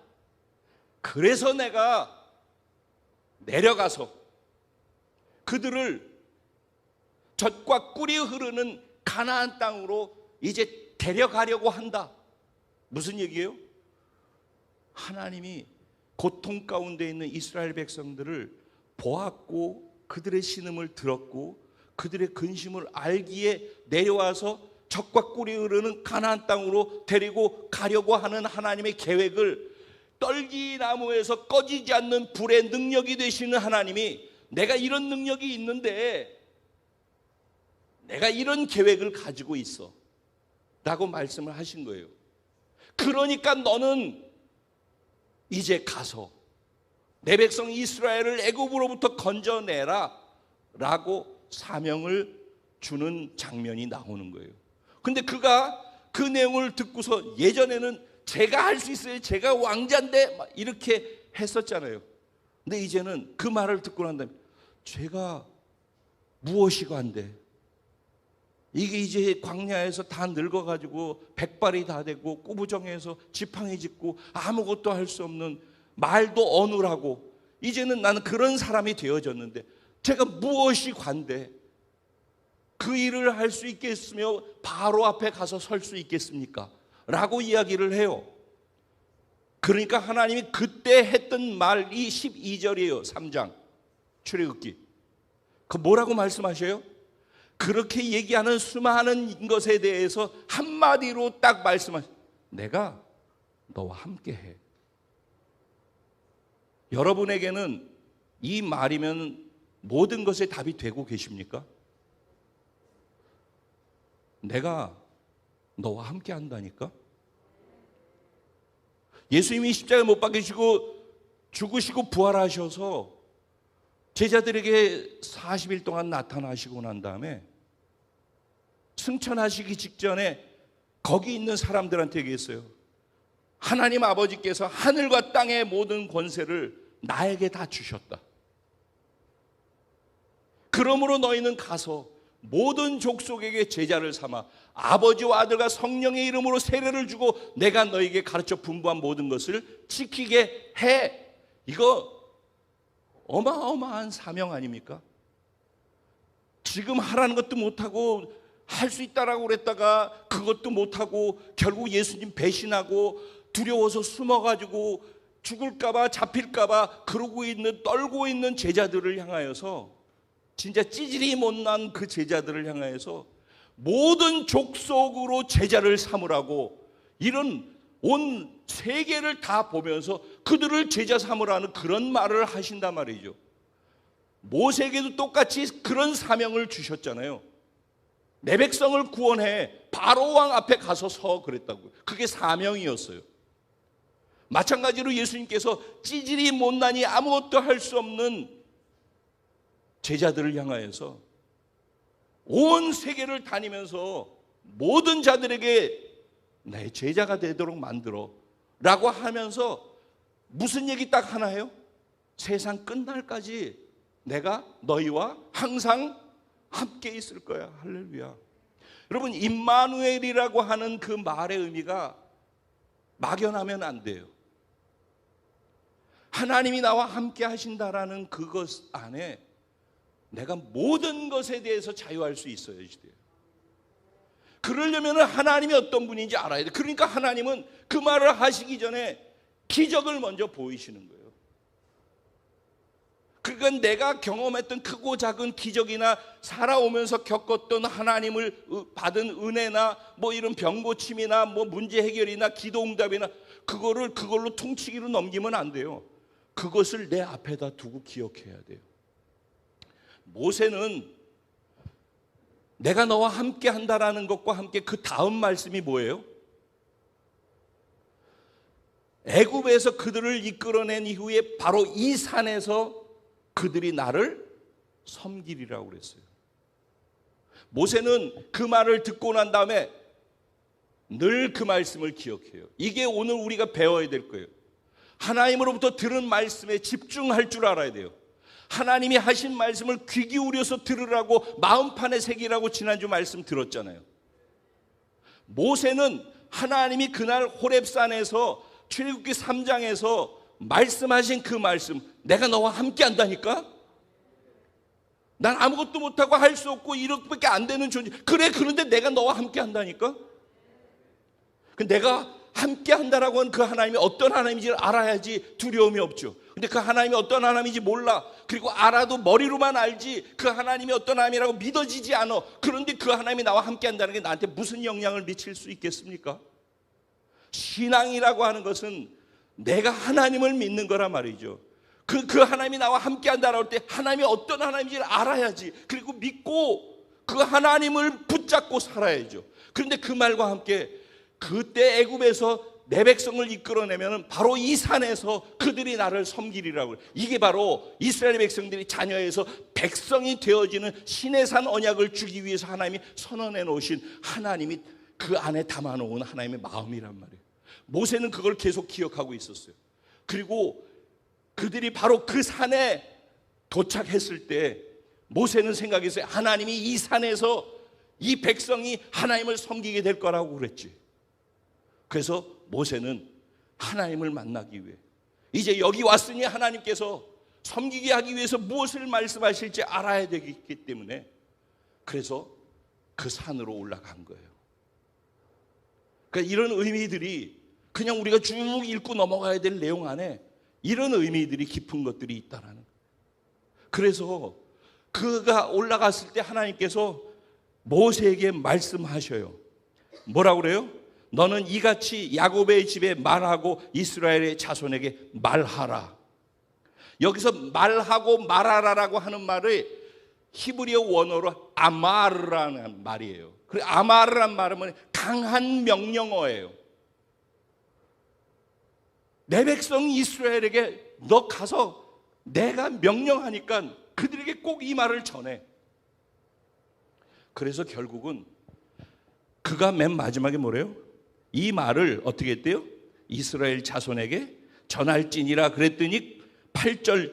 그래서 내가 내려가서 그들을 젖과 꿀이 흐르는 가나안 땅으로 이제 데려가려고 한다. 무슨 얘기예요? 하나님이 고통 가운데 있는 이스라엘 백성들을 보았고 그들의 신음을 들었고 그들의 근심을 알기에 내려와서 젖과 꿀이 흐르는 가나안 땅으로 데리고 가려고 하는 하나님의 계획을 떨기나무에서 꺼지지 않는 불의 능력이 되시는 하나님이, 내가 이런 능력이 있는데 내가 이런 계획을 가지고 있어 라고 말씀을 하신 거예요. 그러니까 너는 이제 가서 내 백성 이스라엘을 애굽으로부터 건져내라 라고 사명을 주는 장면이 나오는 거예요. 근데 그가 그 내용을 듣고서, 예전에는 제가 할 수 있어요, 제가 왕자인데 막 이렇게 했었잖아요. 근데 이제는 그 말을 듣고 난 다음에 제가 무엇이 관대, 이게 이제 광야에서 다 늙어가지고 백발이 다 되고 꾸부정해서 지팡이 짚고 아무것도 할 수 없는, 말도 어눌하고 이제는 나는 그런 사람이 되어졌는데 제가 무엇이 관대 그 일을 할 수 있겠으며 바로 앞에 가서 설 수 있겠습니까? 라고 이야기를 해요. 그러니까 하나님이 그때 했던 말이 12절이에요 3장 출애굽기. 그 뭐라고 말씀하셔요? 그렇게 얘기하는 수많은 것에 대해서 한마디로 딱 말씀하셔요. 내가 너와 함께 해. 여러분에게는 이 말이면 모든 것에 답이 되고 계십니까? 내가 너와 함께 한다니까? 예수님이 십자가에 못 박히시고 죽으시고 부활하셔서 제자들에게 40일 동안 나타나시고 난 다음에 승천하시기 직전에 거기 있는 사람들한테 얘기했어요. 하나님 아버지께서 하늘과 땅의 모든 권세를 나에게 다 주셨다. 그러므로 너희는 가서 모든 족속에게 제자를 삼아 아버지와 아들과 성령의 이름으로 세례를 주고 내가 너희에게 가르쳐 분부한 모든 것을 지키게 해. 이거 어마어마한 사명 아닙니까? 지금 하라는 것도 못하고 할 수 있다라고 그랬다가 그것도 못하고 결국 예수님 배신하고 두려워서 숨어가지고 죽을까봐 잡힐까봐 그러고 있는, 떨고 있는 제자들을 향하여서, 진짜 찌질이 못난 그 제자들을 향하여서 모든 족속으로 제자를 삼으라고, 이런 온 세계를 다 보면서 그들을 제자 삼으라는 그런 말을 하신단 말이죠. 모세에게도 똑같이 그런 사명을 주셨잖아요. 내 백성을 구원해 바로 왕 앞에 가서 서 그랬다고요. 그게 사명이었어요. 마찬가지로 예수님께서 찌질이 못나니 아무것도 할 수 없는 제자들을 향하여서 온 세계를 다니면서 모든 자들에게 내 제자가 되도록 만들어 라고 하면서 무슨 얘기 딱 하나 해요? 세상 끝날까지 내가 너희와 항상 함께 있을 거야. 할렐루야. 여러분, 임마누엘이라고 하는 그 말의 의미가 막연하면 안 돼요. 하나님이 나와 함께 하신다라는 그것 안에 내가 모든 것에 대해서 자유할 수 있어야지 돼요. 그러려면 하나님이 어떤 분인지 알아야 돼. 그러니까 하나님은 그 말을 하시기 전에 기적을 먼저 보이시는 거예요. 그러니까 내가 경험했던 크고 작은 기적이나 살아오면서 겪었던 하나님을 받은 은혜나 뭐 이런 병 고침이나 뭐 문제 해결이나 기도 응답이나 그걸로 퉁치기로 넘기면 안 돼요. 그것을 내 앞에다 두고 기억해야 돼요. 모세는 내가 너와 함께 한다라는 것과 함께 그 다음 말씀이 뭐예요? 애굽에서 그들을 이끌어낸 이후에 바로 이 산에서 그들이 나를 섬기리라고 그랬어요. 모세는 그 말을 듣고 난 다음에 늘 그 말씀을 기억해요. 이게 오늘 우리가 배워야 될 거예요. 하나님으로부터 들은 말씀에 집중할 줄 알아야 돼요. 하나님이 하신 말씀을 귀 기울여서 들으라고 마음판에 새기라고 지난주 말씀 들었잖아요. 모세는 하나님이 그날 호렙산에서 출애굽기 3장에서 말씀하신 그 말씀, 내가 너와 함께 한다니까? 난 아무것도 못하고 할 수 없고 이렇게밖에 안 되는 존재. 그래, 그런데 내가 너와 함께 한다니까? 내가 함께 한다라고 하는 그 하나님이 어떤 하나님인지를 알아야지 두려움이 없죠. 근데 그 하나님이 어떤 하나님인지 몰라. 그리고 알아도 머리로만 알지 그 하나님이 어떤 하나님이라고 믿어지지 않아. 그런데 그 하나님이 나와 함께 한다는 게 나한테 무슨 영향을 미칠 수 있겠습니까? 신앙이라고 하는 것은 내가 하나님을 믿는 거란 말이죠. 그 하나님이 나와 함께 한다라고 할 때 하나님이 어떤 하나님인지를 알아야지. 그리고 믿고 그 하나님을 붙잡고 살아야죠. 그런데 그 말과 함께 그때 애굽에서 내 백성을 이끌어내면 바로 이 산에서 그들이 나를 섬기리라고. 이게 바로 이스라엘 백성들이 자녀에서 백성이 되어지는 신의 산 언약을 주기 위해서 하나님이 선언해 놓으신 하나님이 그 안에 담아 놓은 하나님의 마음이란 말이에요. 모세는 그걸 계속 기억하고 있었어요. 그리고 그들이 바로 그 산에 도착했을 때 모세는 생각했어요. 하나님이 이 산에서 이 백성이 하나님을 섬기게 될 거라고 그랬지. 그래서 모세는 하나님을 만나기 위해 이제 여기 왔으니 하나님께서 섬기게 하기 위해서 무엇을 말씀하실지 알아야 되기 때문에 그래서 그 산으로 올라간 거예요. 그러니까 이런 의미들이 그냥 우리가 쭉 읽고 넘어가야 될 내용 안에 이런 의미들이 깊은 것들이 있다라는 거예요. 그래서 그가 올라갔을 때 하나님께서 모세에게 말씀하셔요. 뭐라고 그래요? 너는 이같이 야곱의 집에 말하고 이스라엘의 자손에게 말하라. 여기서 말하고 말하라라고 하는 말을 히브리어 원어로 아마르라는 말이에요. 그리고 아마르란 말은 강한 명령어예요. 내 백성 이스라엘에게 너 가서 내가 명령하니까 그들에게 꼭 이 말을 전해. 그래서 결국은 그가 맨 마지막에 뭐래요? 이 말을 어떻게 했대요? 이스라엘 자손에게 전할지니라 그랬더니 7절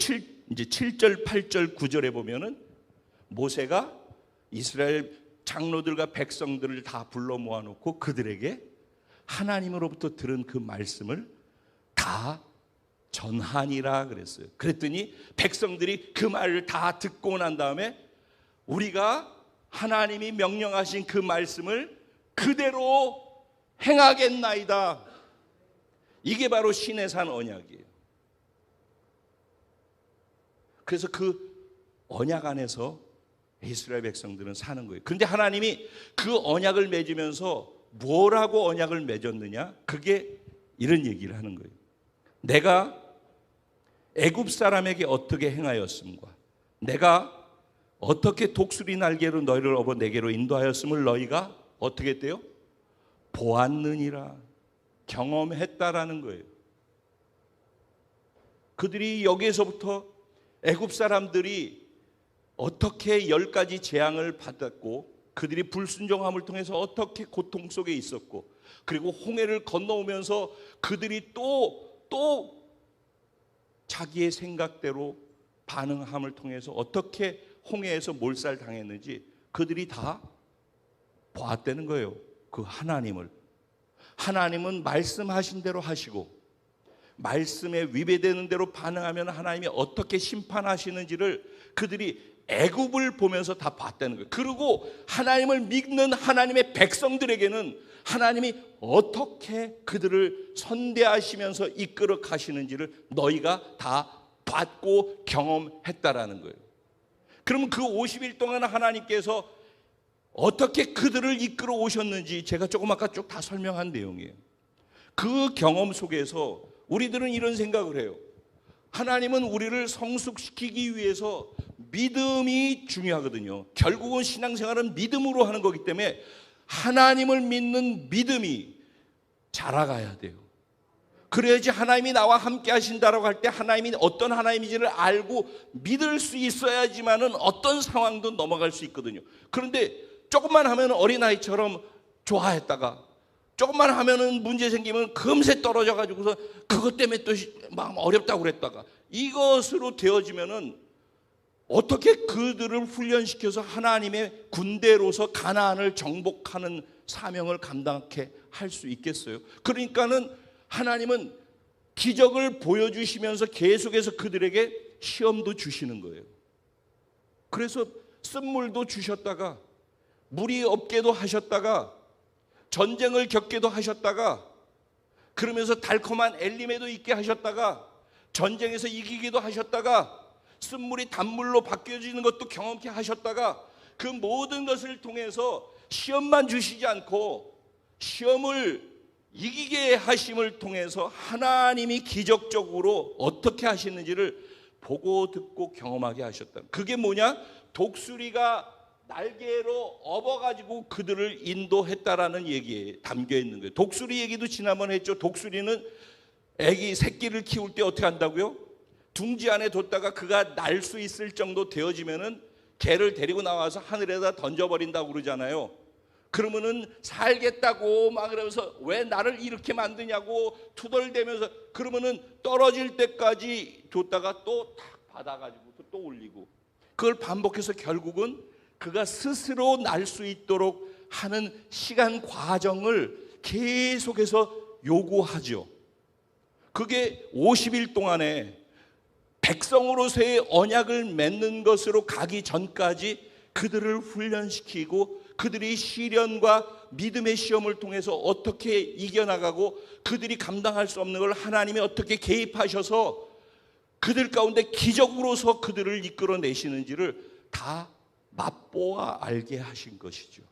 8절 9절에 보면은 모세가 이스라엘 장로들과 백성들을 다 불러 모아놓고 그들에게 하나님으로부터 들은 그 말씀을 다 전하니라 그랬어요. 그랬더니 백성들이 그 말을 다 듣고 난 다음에 우리가 하나님이 명령하신 그 말씀을 그대로 행하겠나이다. 이게 바로 신의 산 언약이에요. 그래서 그 언약 안에서 이스라엘 백성들은 사는 거예요. 그런데 하나님이 그 언약을 맺으면서 뭐라고 언약을 맺었느냐? 그게 이런 얘기를 하는 거예요. 내가 애굽 사람에게 어떻게 행하였음과 내가 어떻게 독수리 날개로 너희를 업어 내게로 인도하였음을 너희가 어떻게 했대요? 보았느니라. 경험했다라는 거예요. 그들이 여기에서부터 애굽 사람들이 어떻게 10가지 재앙을 받았고 그들이 불순종함을 통해서 어떻게 고통 속에 있었고 그리고 홍해를 건너오면서 그들이 또 자기의 생각대로 반응함을 통해서 어떻게 홍해에서 몰살당했는지 그들이 다 보았다는 거예요. 그 하나님을. 하나님은 말씀하신 대로 하시고 말씀에 위배되는 대로 반응하면 하나님이 어떻게 심판하시는지를 그들이 애굽을 보면서 다 봤다는 거예요. 그리고 하나님을 믿는 하나님의 백성들에게는 하나님이 어떻게 그들을 선대하시면서 이끌어 가시는지를 너희가 다 봤고 경험했다라는 거예요. 그러면 그 50일 동안 하나님께서 어떻게 그들을 이끌어 오셨는지 제가 조금 아까 쭉 다 설명한 내용이에요. 그 경험 속에서 우리들은 이런 생각을 해요. 하나님은 우리를 성숙시키기 위해서 믿음이 중요하거든요. 결국은 신앙생활은 믿음으로 하는 거기 때문에 하나님을 믿는 믿음이 자라가야 돼요. 그래야지 하나님이 나와 함께 하신다라고 할 때 하나님이 어떤 하나님인지를 알고 믿을 수 있어야지만은 어떤 상황도 넘어갈 수 있거든요. 그런데 조금만 하면 어린아이처럼 좋아했다가 조금만 하면은 문제 생기면 금세 떨어져 가지고서 그것 때문에 또 막 어렵다고 그랬다가 이것으로 되어지면은 어떻게 그들을 훈련시켜서 하나님의 군대로서 가나안을 정복하는 사명을 감당케 할 수 있겠어요? 그러니까는 하나님은 기적을 보여주시면서 계속해서 그들에게 시험도 주시는 거예요. 그래서 쓴물도 주셨다가 물이 없게도 하셨다가 전쟁을 겪게도 하셨다가 그러면서 달콤한 엘림에도 있게 하셨다가 전쟁에서 이기기도 하셨다가 쓴물이 단물로 바뀌어지는 것도 경험케 하셨다가 그 모든 것을 통해서 시험만 주시지 않고 시험을 이기게 하심을 통해서 하나님이 기적적으로 어떻게 하시는지를 보고 듣고 경험하게 하셨다. 그게 뭐냐? 독수리가 날개로 업어가지고 그들을 인도했다라는 얘기에 담겨 있는 거예요. 독수리 얘기도 지난번에 했죠. 독수리는 애기 새끼를 키울 때 어떻게 한다고요? 둥지 안에 뒀다가 그가 날 수 있을 정도 되어지면은 개를 데리고 나와서 하늘에다 던져버린다고 그러잖아요. 그러면은 살겠다고 막 그러면서 왜 나를 이렇게 만드냐고 투덜대면서 그러면은 떨어질 때까지 뒀다가 또 탁 받아가지고 또 올리고 그걸 반복해서 결국은 그가 스스로 날 수 있도록 하는 시간 과정을 계속해서 요구하죠. 그게 50일 동안에 백성으로서의 언약을 맺는 것으로 가기 전까지 그들을 훈련시키고 그들이 시련과 믿음의 시험을 통해서 어떻게 이겨나가고 그들이 감당할 수 없는 걸 하나님이 어떻게 개입하셔서 그들 가운데 기적으로서 그들을 이끌어내시는지를 다 맛보아 알게 하신 것이죠.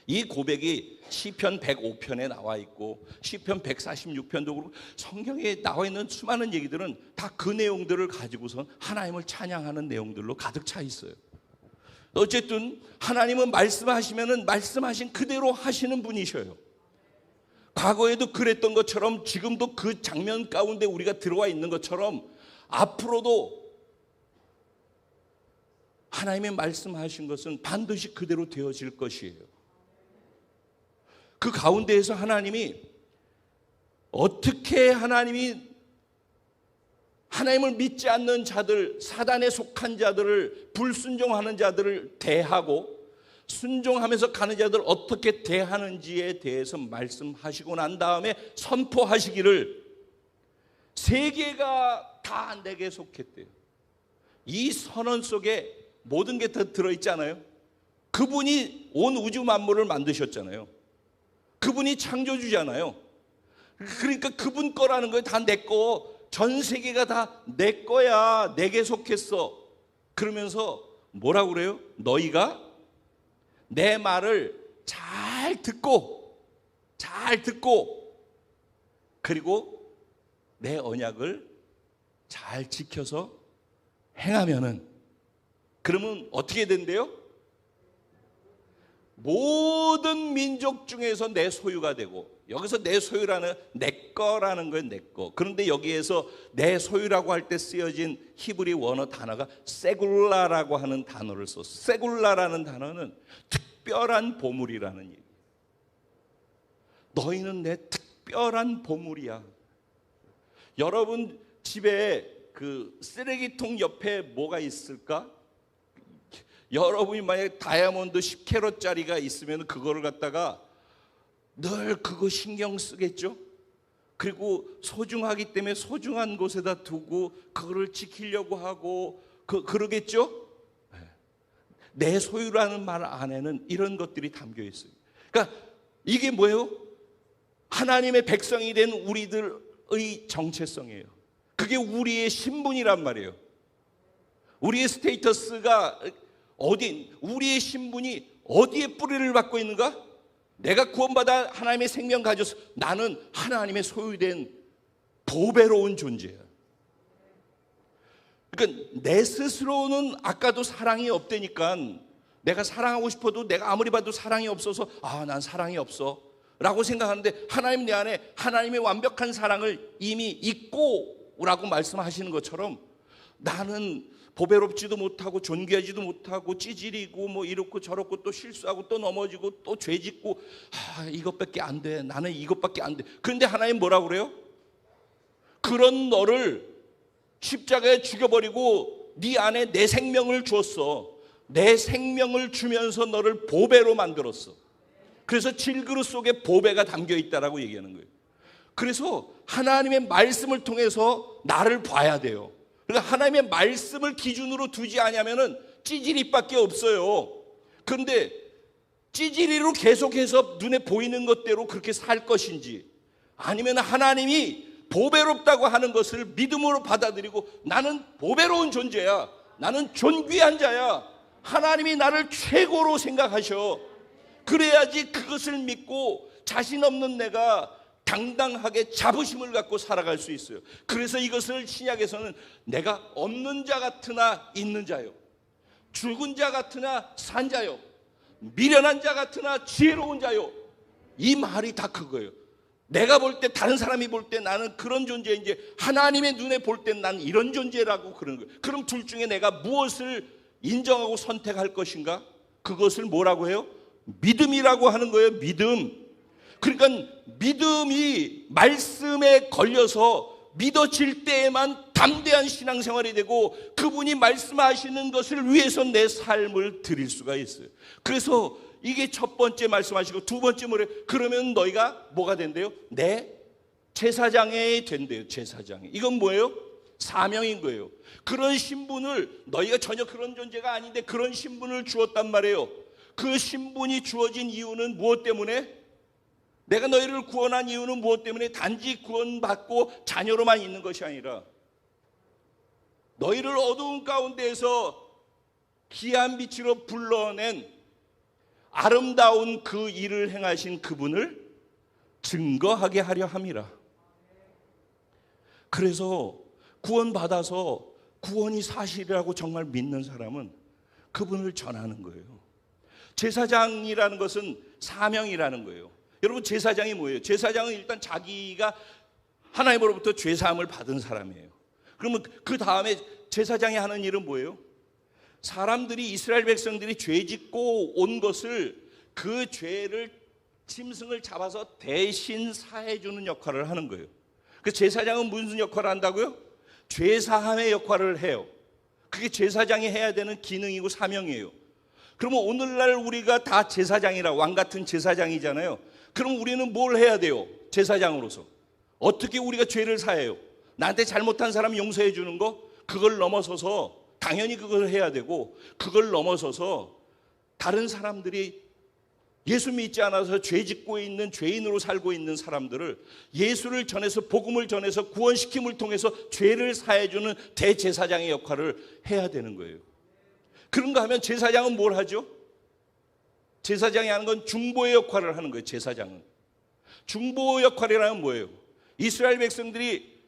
이 고백이 시편 105편에 나와 있고 시편 146편도 그렇고 성경에 나와 있는 수많은 얘기들은 다 그 내용들을 가지고서 하나님을 찬양하는 내용들로 가득 차 있어요. 어쨌든 하나님은 말씀하시면은 말씀하신 그대로 하시는 분이셔요. 과거에도 그랬던 것처럼 지금도 그 장면 가운데 우리가 들어와 있는 것처럼 앞으로도 하나님의 말씀하신 것은 반드시 그대로 되어질 것이에요. 그 가운데에서 하나님이 어떻게 하나님을 믿지 않는 자들, 사단에 속한 자들을, 불순종하는 자들을 대하고 순종하면서 가는 자들 어떻게 대하는지에 대해서 말씀하시고 난 다음에 선포하시기를 세계가 다 내게 속했대요. 이 선언 속에 모든 게 다 들어있잖아요. 그분이 온 우주 만물을 만드셨잖아요. 그분이 창조주잖아요. 그러니까 그분 거라는 거예요. 다 내 거. 전 세계가 다 내 거야. 내게 속했어. 그러면서 뭐라고 그래요? 너희가 내 말을 잘 듣고 그리고 내 언약을 잘 지켜서 행하면은 그러면 어떻게 된대요? 모든 민족 중에서 내 소유가 되고, 여기서 내 소유라는 내 거라는 거예요. 내 거. 그런데 여기에서 내 소유라고 할 때 쓰여진 히브리 원어 단어가 세굴라라고 하는 단어를 써. 세굴라라는 단어는 특별한 보물이라는 얘기예요. 너희는 내 특별한 보물이야. 여러분 집에 그 쓰레기통 옆에 뭐가 있을까? 여러분이 만약에 다이아몬드 10캐럿짜리가 있으면 그거를 갖다가 늘 그거 신경 쓰겠죠? 그리고 소중하기 때문에 소중한 곳에다 두고 그거를 지키려고 하고 그러겠죠? 내 소유라는 말 안에는 이런 것들이 담겨 있어요. 그러니까 이게 뭐예요? 하나님의 백성이 된 우리들의 정체성이에요. 그게 우리의 신분이란 말이에요. 우리의 스테이터스가 우리의 신분이 어디에 뿌리를 받고 있는가? 내가 구원받아 하나님의 생명 가져서 나는 하나님의 소유된 보배로운 존재야. 그러니까 내 스스로는 아까도 사랑이 없다니까, 내가 사랑하고 싶어도 내가 아무리 봐도 사랑이 없어서 난 사랑이 없어 라고 생각하는데, 하나님 내 안에 하나님의 완벽한 사랑을 이미 있고 라고 말씀하시는 것처럼 나는 보배롭지도 못하고 존귀하지도 못하고 찌질이고 뭐 이렇고 저렇고 또 실수하고 또 넘어지고 또 죄짓고 이것밖에 안 돼. 나는 이것밖에 안 돼. 그런데 하나님 뭐라고 그래요? 그런 너를 십자가에 죽여버리고 네 안에 내 생명을 주었어. 내 생명을 주면서 너를 보배로 만들었어. 그래서 질그릇 속에 보배가 담겨 있다라고 얘기하는 거예요. 그래서 하나님의 말씀을 통해서 나를 봐야 돼요. 그러니까 하나님의 말씀을 기준으로 두지 않으면은 찌질이밖에 없어요. 그런데 찌질이로 계속해서 눈에 보이는 것대로 그렇게 살 것인지, 아니면 하나님이 보배롭다고 하는 것을 믿음으로 받아들이고 나는 보배로운 존재야, 나는 존귀한 자야, 하나님이 나를 최고로 생각하셔, 그래야지 그것을 믿고 자신 없는 내가 당당하게 자부심을 갖고 살아갈 수 있어요. 그래서 이것을 신약에서는 내가 없는 자 같으나 있는 자요, 죽은 자 같으나 산 자요, 미련한 자 같으나 지혜로운 자요, 이 말이 다 그거예요. 내가 볼 때, 다른 사람이 볼 때 나는 그런 존재인지, 하나님의 눈에 볼 때 난 이런 존재라고 그러는 거예요. 그럼 둘 중에 내가 무엇을 인정하고 선택할 것인가? 그것을 뭐라고 해요? 믿음이라고 하는 거예요. 믿음. 그러니까 믿음이 말씀에 걸려서 믿어질 때에만 담대한 신앙생활이 되고, 그분이 말씀하시는 것을 위해서 내 삶을 드릴 수가 있어요. 그래서 이게 첫 번째 말씀하시고, 두 번째 뭐래요? 그러면 너희가 뭐가 된대요? 내 제사장이 된대요. 제사장이. 이건 뭐예요? 사명인 거예요. 그런 신분을, 너희가 전혀 그런 존재가 아닌데 그런 신분을 주었단 말이에요. 그 신분이 주어진 이유는 무엇 때문에? 내가 너희를 구원한 이유는 무엇 때문에? 단지 구원받고 자녀로만 있는 것이 아니라 너희를 어두운 가운데에서 귀한 빛으로 불러낸 아름다운 그 일을 행하신 그분을 증거하게 하려 함이라. 그래서 구원받아서 구원이 사실이라고 정말 믿는 사람은 그분을 전하는 거예요. 제사장이라는 것은 사명이라는 거예요. 여러분, 제사장이 뭐예요? 제사장은 일단 자기가 하나님으로부터 죄사함을 받은 사람이에요. 그러면 그 다음에 제사장이 하는 일은 뭐예요? 사람들이, 이스라엘 백성들이 죄 짓고 온 것을, 그 죄를 짐승을 잡아서 대신 사해주는 역할을 하는 거예요. 그 제사장은 무슨 역할을 한다고요? 죄사함의 역할을 해요. 그게 제사장이 해야 되는 기능이고 사명이에요. 그러면 오늘날 우리가 다 제사장이라, 왕 같은 제사장이잖아요. 그럼 우리는 뭘 해야 돼요? 제사장으로서 어떻게 우리가 죄를 사해요? 나한테 잘못한 사람 용서해 주는 거, 그걸 넘어서서 당연히 그걸 해야 되고, 그걸 넘어서서 다른 사람들이 예수 믿지 않아서 죄 짓고 있는, 죄인으로 살고 있는 사람들을 예수를 전해서, 복음을 전해서 구원시킴을 통해서 죄를 사해 주는 대제사장의 역할을 해야 되는 거예요. 그런가 하면 제사장은 뭘 하죠? 제사장이 하는 건 중보의 역할을 하는 거예요. 제사장은. 중보 역할이라는 뭐예요? 이스라엘 백성들이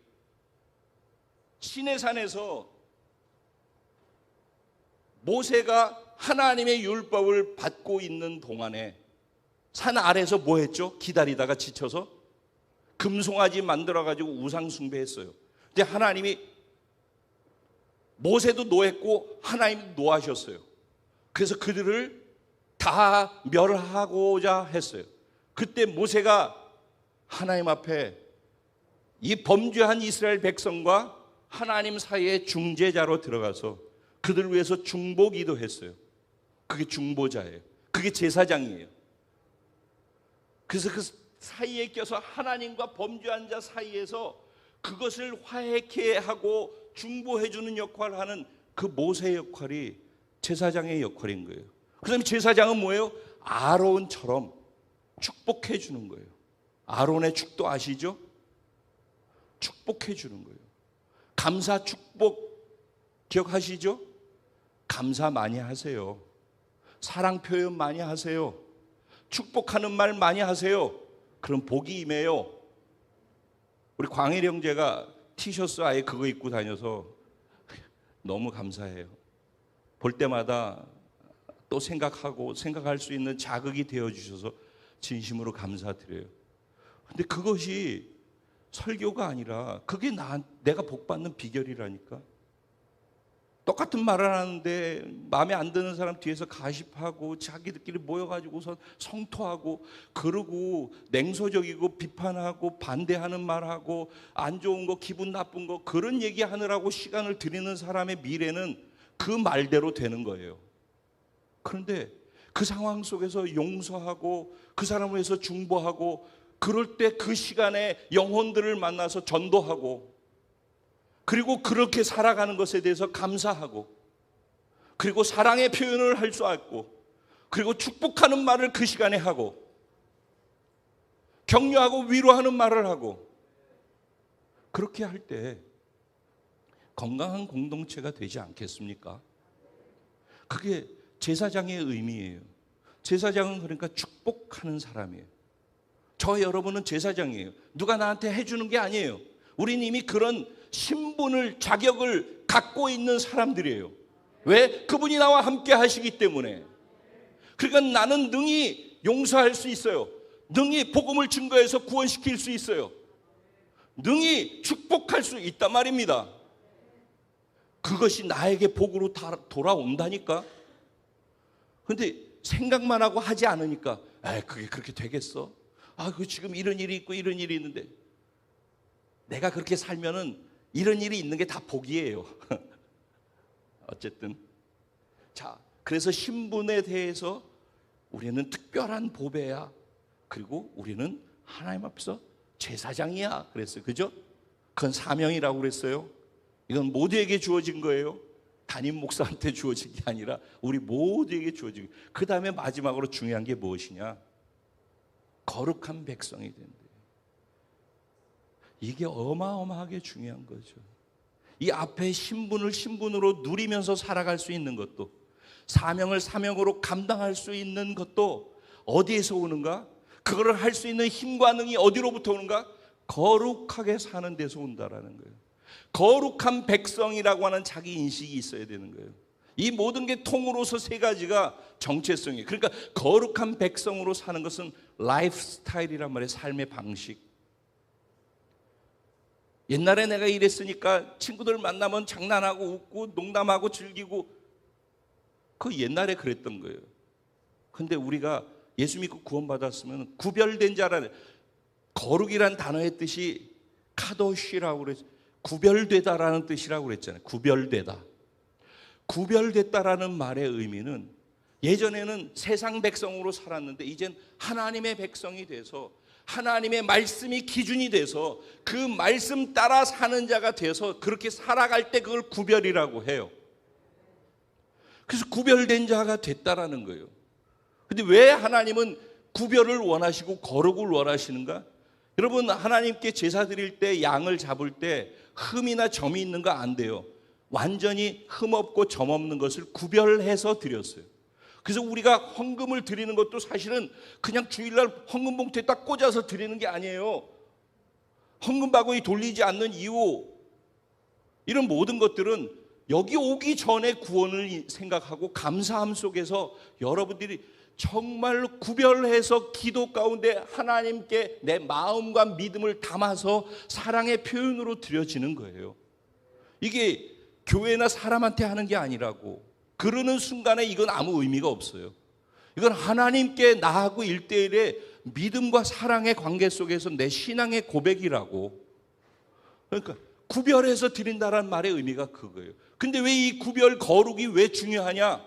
시내산에서 모세가 하나님의 율법을 받고 있는 동안에 산 아래에서 뭐 했죠? 기다리다가 지쳐서 금송아지 만들어가지고 우상 숭배했어요. 근데 하나님이 모세도 노했고 하나님도 노하셨어요. 그래서 그들을 다 멸하고자 했어요. 그때 모세가 하나님 앞에 이 범죄한 이스라엘 백성과 하나님 사이의 중재자로 들어가서 그들을 위해서 중보기도 했어요. 그게 중보자예요. 그게 제사장이에요. 그래서 그 사이에 껴서 하나님과 범죄한 자 사이에서 그것을 화해케 하고 중보해 주는 역할을 하는 그 모세의 역할이 제사장의 역할인 거예요. 그다음에 제사장은 뭐예요? 아론처럼 축복해 주는 거예요. 아론의 축도 아시죠? 축복해 주는 거예요. 감사 축복 기억하시죠? 감사 많이 하세요. 사랑 표현 많이 하세요. 축복하는 말 많이 하세요. 그럼 복이 임해요. 우리 광일 형제가 티셔츠 아예 그거 입고 다녀서 너무 감사해요. 볼 때마다 또 생각하고 생각할 수 있는 자극이 되어주셔서 진심으로 감사드려요. 근데 그것이 설교가 아니라 그게 내가 복받는 비결이라니까. 똑같은 말을 하는데 마음에 안 드는 사람 뒤에서 가십하고 자기들끼리 모여가지고서 성토하고 그러고 냉소적이고 비판하고 반대하는 말하고 안 좋은 거 기분 나쁜 거 그런 얘기하느라고 시간을 들이는 사람의 미래는 그 말대로 되는 거예요. 그런데 그 상황 속에서 용서하고 그 사람을 위해서 중보하고 그럴 때 그 시간에 영혼들을 만나서 전도하고 그리고 그렇게 살아가는 것에 대해서 감사하고 그리고 사랑의 표현을 할 수 있고 그리고 축복하는 말을 그 시간에 하고 격려하고 위로하는 말을 하고 그렇게 할 때 건강한 공동체가 되지 않겠습니까? 그게 제사장의 의미예요. 제사장은 그러니까 축복하는 사람이에요. 저 여러분은 제사장이에요. 누가 나한테 해주는 게 아니에요. 우리는 이미 그런 신분을 자격을 갖고 있는 사람들이에요. 왜? 그분이 나와 함께 하시기 때문에. 그러니까 나는 능히 용서할 수 있어요. 능히 복음을 증거해서 구원시킬 수 있어요. 능히 축복할 수 있단 말입니다. 그것이 나에게 복으로 돌아온다니까. 근데 생각만 하고 하지 않으니까 그게 그렇게 되겠어? 그 지금 이런 일이 있고 이런 일이 있는데 내가 그렇게 살면은 이런 일이 있는 게 다 복이에요. 어쨌든 자, 그래서 신분에 대해서 우리는 특별한 보배야. 그리고 우리는 하나님 앞에서 제사장이야. 그랬어요. 그죠? 그건 사명이라고 그랬어요. 이건 모두에게 주어진 거예요. 담임 목사한테 주어진 게 아니라 우리 모두에게 주어진 거예요. 그 다음에 마지막으로 중요한 게 무엇이냐? 거룩한 백성이 된대. 이게 어마어마하게 중요한 거죠. 이 앞에 신분을 신분으로 누리면서 살아갈 수 있는 것도 사명을 사명으로 감당할 수 있는 것도 어디에서 오는가? 그거를 할 수 있는 힘과 능이 어디로부터 오는가? 거룩하게 사는 데서 온다라는 거예요. 거룩한 백성이라고 하는 자기 인식이 있어야 되는 거예요. 이 모든 게 통으로서 세 가지가 정체성이에요. 그러니까 거룩한 백성으로 사는 것은 라이프 스타일이란 말이에요. 삶의 방식. 옛날에 내가 이랬으니까 친구들 만나면 장난하고 웃고 농담하고 즐기고 그 옛날에 그랬던 거예요. 근데 우리가 예수 믿고 구원받았으면 구별된 자라는 거룩이란 단어의 뜻이 카도시라고 그랬어요. 구별되다라는 뜻이라고 그랬잖아요. 구별되다. 구별됐다라는 말의 의미는 예전에는 세상 백성으로 살았는데 이젠 하나님의 백성이 돼서 하나님의 말씀이 기준이 돼서 그 말씀 따라 사는 자가 돼서 그렇게 살아갈 때 그걸 구별이라고 해요. 그래서 구별된 자가 됐다라는 거예요. 근데 왜 하나님은 구별을 원하시고 거룩을 원하시는가? 여러분, 하나님께 제사 드릴 때 양을 잡을 때 흠이나 점이 있는 거 안 돼요. 완전히 흠 없고 점 없는 것을 구별해서 드렸어요. 그래서 우리가 헌금을 드리는 것도 사실은 그냥 주일날 헌금 봉투에 딱 꽂아서 드리는 게 아니에요. 헌금 바구니 돌리지 않는 이유, 이런 모든 것들은 여기 오기 전에 구원을 생각하고 감사함 속에서 여러분들이 정말로 구별해서 기도 가운데 하나님께 내 마음과 믿음을 담아서 사랑의 표현으로 드려지는 거예요. 이게 교회나 사람한테 하는 게 아니라고. 그러는 순간에 이건 아무 의미가 없어요. 이건 하나님께 나하고 일대일의 믿음과 사랑의 관계 속에서 내 신앙의 고백이라고. 그러니까 구별해서 드린다는 말의 의미가 그거예요. 근데 왜 이 구별 거룩이 왜 중요하냐?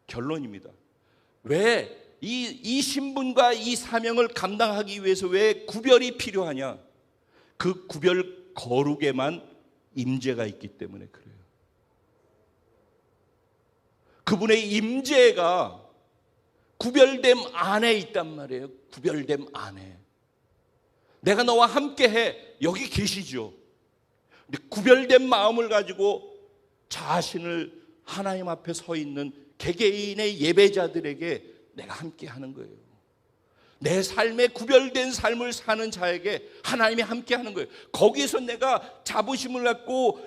결론입니다. 왜 이 신분과 이 사명을 감당하기 위해서 왜 구별이 필요하냐? 그 구별 거룩에만 임재가 있기 때문에 그래요. 그분의 임재가 구별됨 안에 있단 말이에요. 구별됨 안에. 내가 너와 함께해. 여기 계시죠. 근데 구별된 마음을 가지고 자신을 하나님 앞에 서 있는 개개인의 예배자들에게 내가 함께하는 거예요. 내 삶에 구별된 삶을 사는 자에게 하나님이 함께하는 거예요. 거기서 내가 자부심을 갖고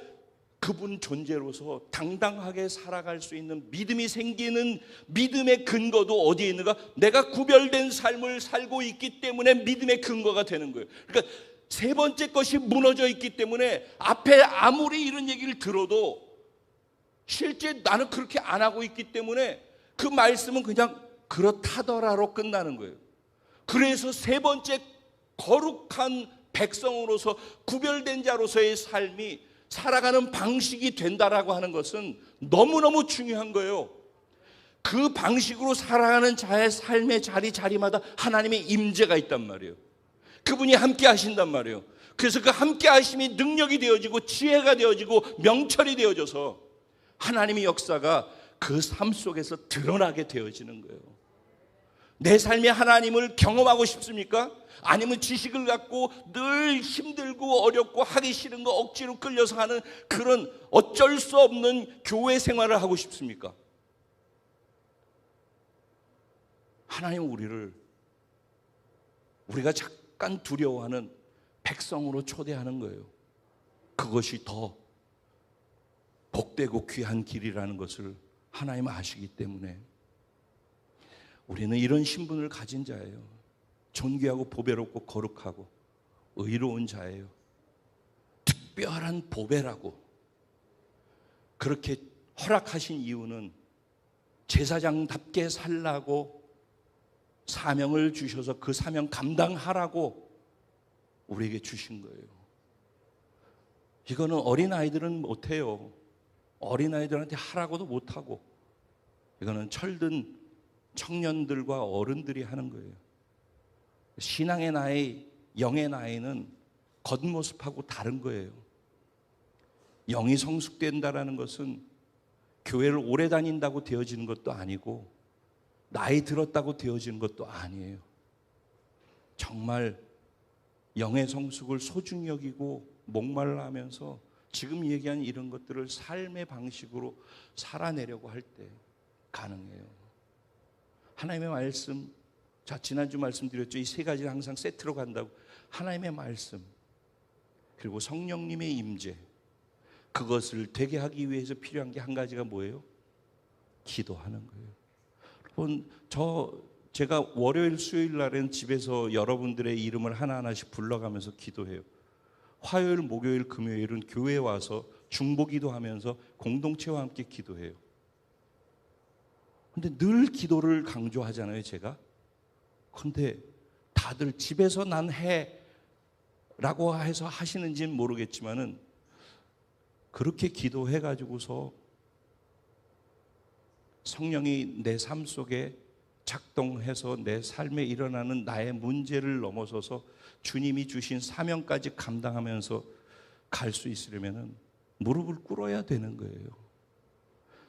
그분 존재로서 당당하게 살아갈 수 있는 믿음이 생기는 믿음의 근거도 어디에 있는가? 내가 구별된 삶을 살고 있기 때문에 믿음의 근거가 되는 거예요. 그러니까 세 번째 것이 무너져 있기 때문에 앞에 아무리 이런 얘기를 들어도 실제 나는 그렇게 안 하고 있기 때문에 그 말씀은 그냥 그렇다더라로 끝나는 거예요. 그래서 세 번째 거룩한 백성으로서 구별된 자로서의 삶이 살아가는 방식이 된다라고 하는 것은 너무너무 중요한 거예요. 그 방식으로 살아가는 자의 삶의 자리마다 하나님의 임재가 있단 말이에요. 그분이 함께 하신단 말이에요. 그래서 그 함께 하심이 능력이 되어지고 지혜가 되어지고 명철이 되어져서 하나님의 역사가 그 삶 속에서 드러나게 되어지는 거예요. 내 삶에 하나님을 경험하고 싶습니까? 아니면 지식을 갖고 늘 힘들고 어렵고 하기 싫은 거 억지로 끌려서 하는 그런 어쩔 수 없는 교회 생활을 하고 싶습니까? 하나님은 우리가 잠깐 두려워하는 백성으로 초대하는 거예요. 그것이 더 복되고 귀한 길이라는 것을 하나님은 아시기 때문에 우리는 이런 신분을 가진 자예요. 존귀하고 보배롭고 거룩하고 의로운 자예요. 특별한 보배라고 그렇게 허락하신 이유는 제사장답게 살라고 사명을 주셔서 그 사명 감당하라고 우리에게 주신 거예요. 이거는 어린아이들은 못해요. 어린아이들한테 하라고도 못하고 이거는 철든 청년들과 어른들이 하는 거예요. 신앙의 나이, 영의 나이는 겉모습하고 다른 거예요. 영이 성숙된다라는 것은 교회를 오래 다닌다고 되어지는 것도 아니고 나이 들었다고 되어지는 것도 아니에요. 정말 영의 성숙을 소중히 여기고 목말라 하면서 지금 얘기한 이런 것들을 삶의 방식으로 살아내려고 할 때 가능해요. 하나님의 말씀, 자 지난주 말씀드렸죠. 이 세 가지는 항상 세트로 간다고. 하나님의 말씀 그리고 성령님의 임재, 그것을 되게 하기 위해서 필요한 게 한 가지가 뭐예요? 기도하는 거예요. 여러분 제가 월요일 수요일 날에는 집에서 여러분들의 이름을 하나하나씩 불러가면서 기도해요. 화요일 목요일 금요일은 교회에 와서 중보기도 하면서 공동체와 함께 기도해요. 근데 늘 기도를 강조하잖아요, 제가. 근데 다들 집에서 난 해라고 해서 하시는지는 모르겠지만은 그렇게 기도해가지고서 성령이 내 삶 속에 작동해서 내 삶에 일어나는 나의 문제를 넘어서서 주님이 주신 사명까지 감당하면서 갈 수 있으려면 무릎을 꿇어야 되는 거예요.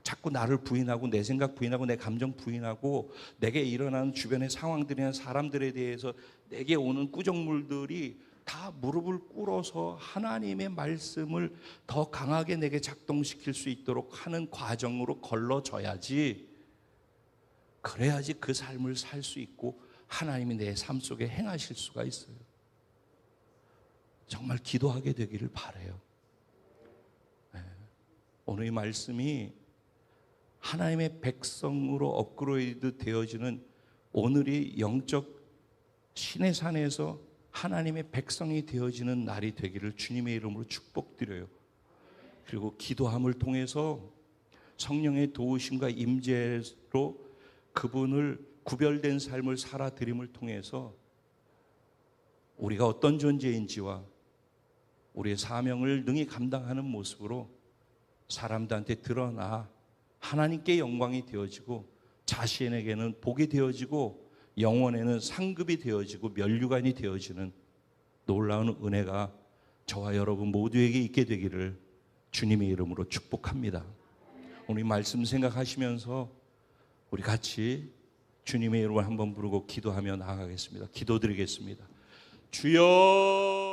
자꾸 나를 부인하고 내 생각 부인하고 내 감정 부인하고 내게 일어나는 주변의 상황들이나 사람들에 대해서 내게 오는 꾸정물들이 다 무릎을 꿇어서 하나님의 말씀을 더 강하게 내게 작동시킬 수 있도록 하는 과정으로 걸러져야지, 그래야지 그 삶을 살 수 있고 하나님이 내 삶 속에 행하실 수가 있어요. 정말 기도하게 되기를 바라요. 오늘 이 말씀이 하나님의 백성으로 업그레이드 되어지는 오늘이 영적 신의 산에서 하나님의 백성이 되어지는 날이 되기를 주님의 이름으로 축복드려요. 그리고 기도함을 통해서 성령의 도우심과 임재로 그분을 구별된 삶을 살아드림을 통해서 우리가 어떤 존재인지와 우리의 사명을 능히 감당하는 모습으로 사람들한테 드러나 하나님께 영광이 되어지고 자신에게는 복이 되어지고 영혼에는 상급이 되어지고 면류관이 되어지는 놀라운 은혜가 저와 여러분 모두에게 있게 되기를 주님의 이름으로 축복합니다. 오늘 말씀 생각하시면서 우리 같이 주님의 이름을 한번 부르고 기도하며 나아가겠습니다. 기도드리겠습니다. 주여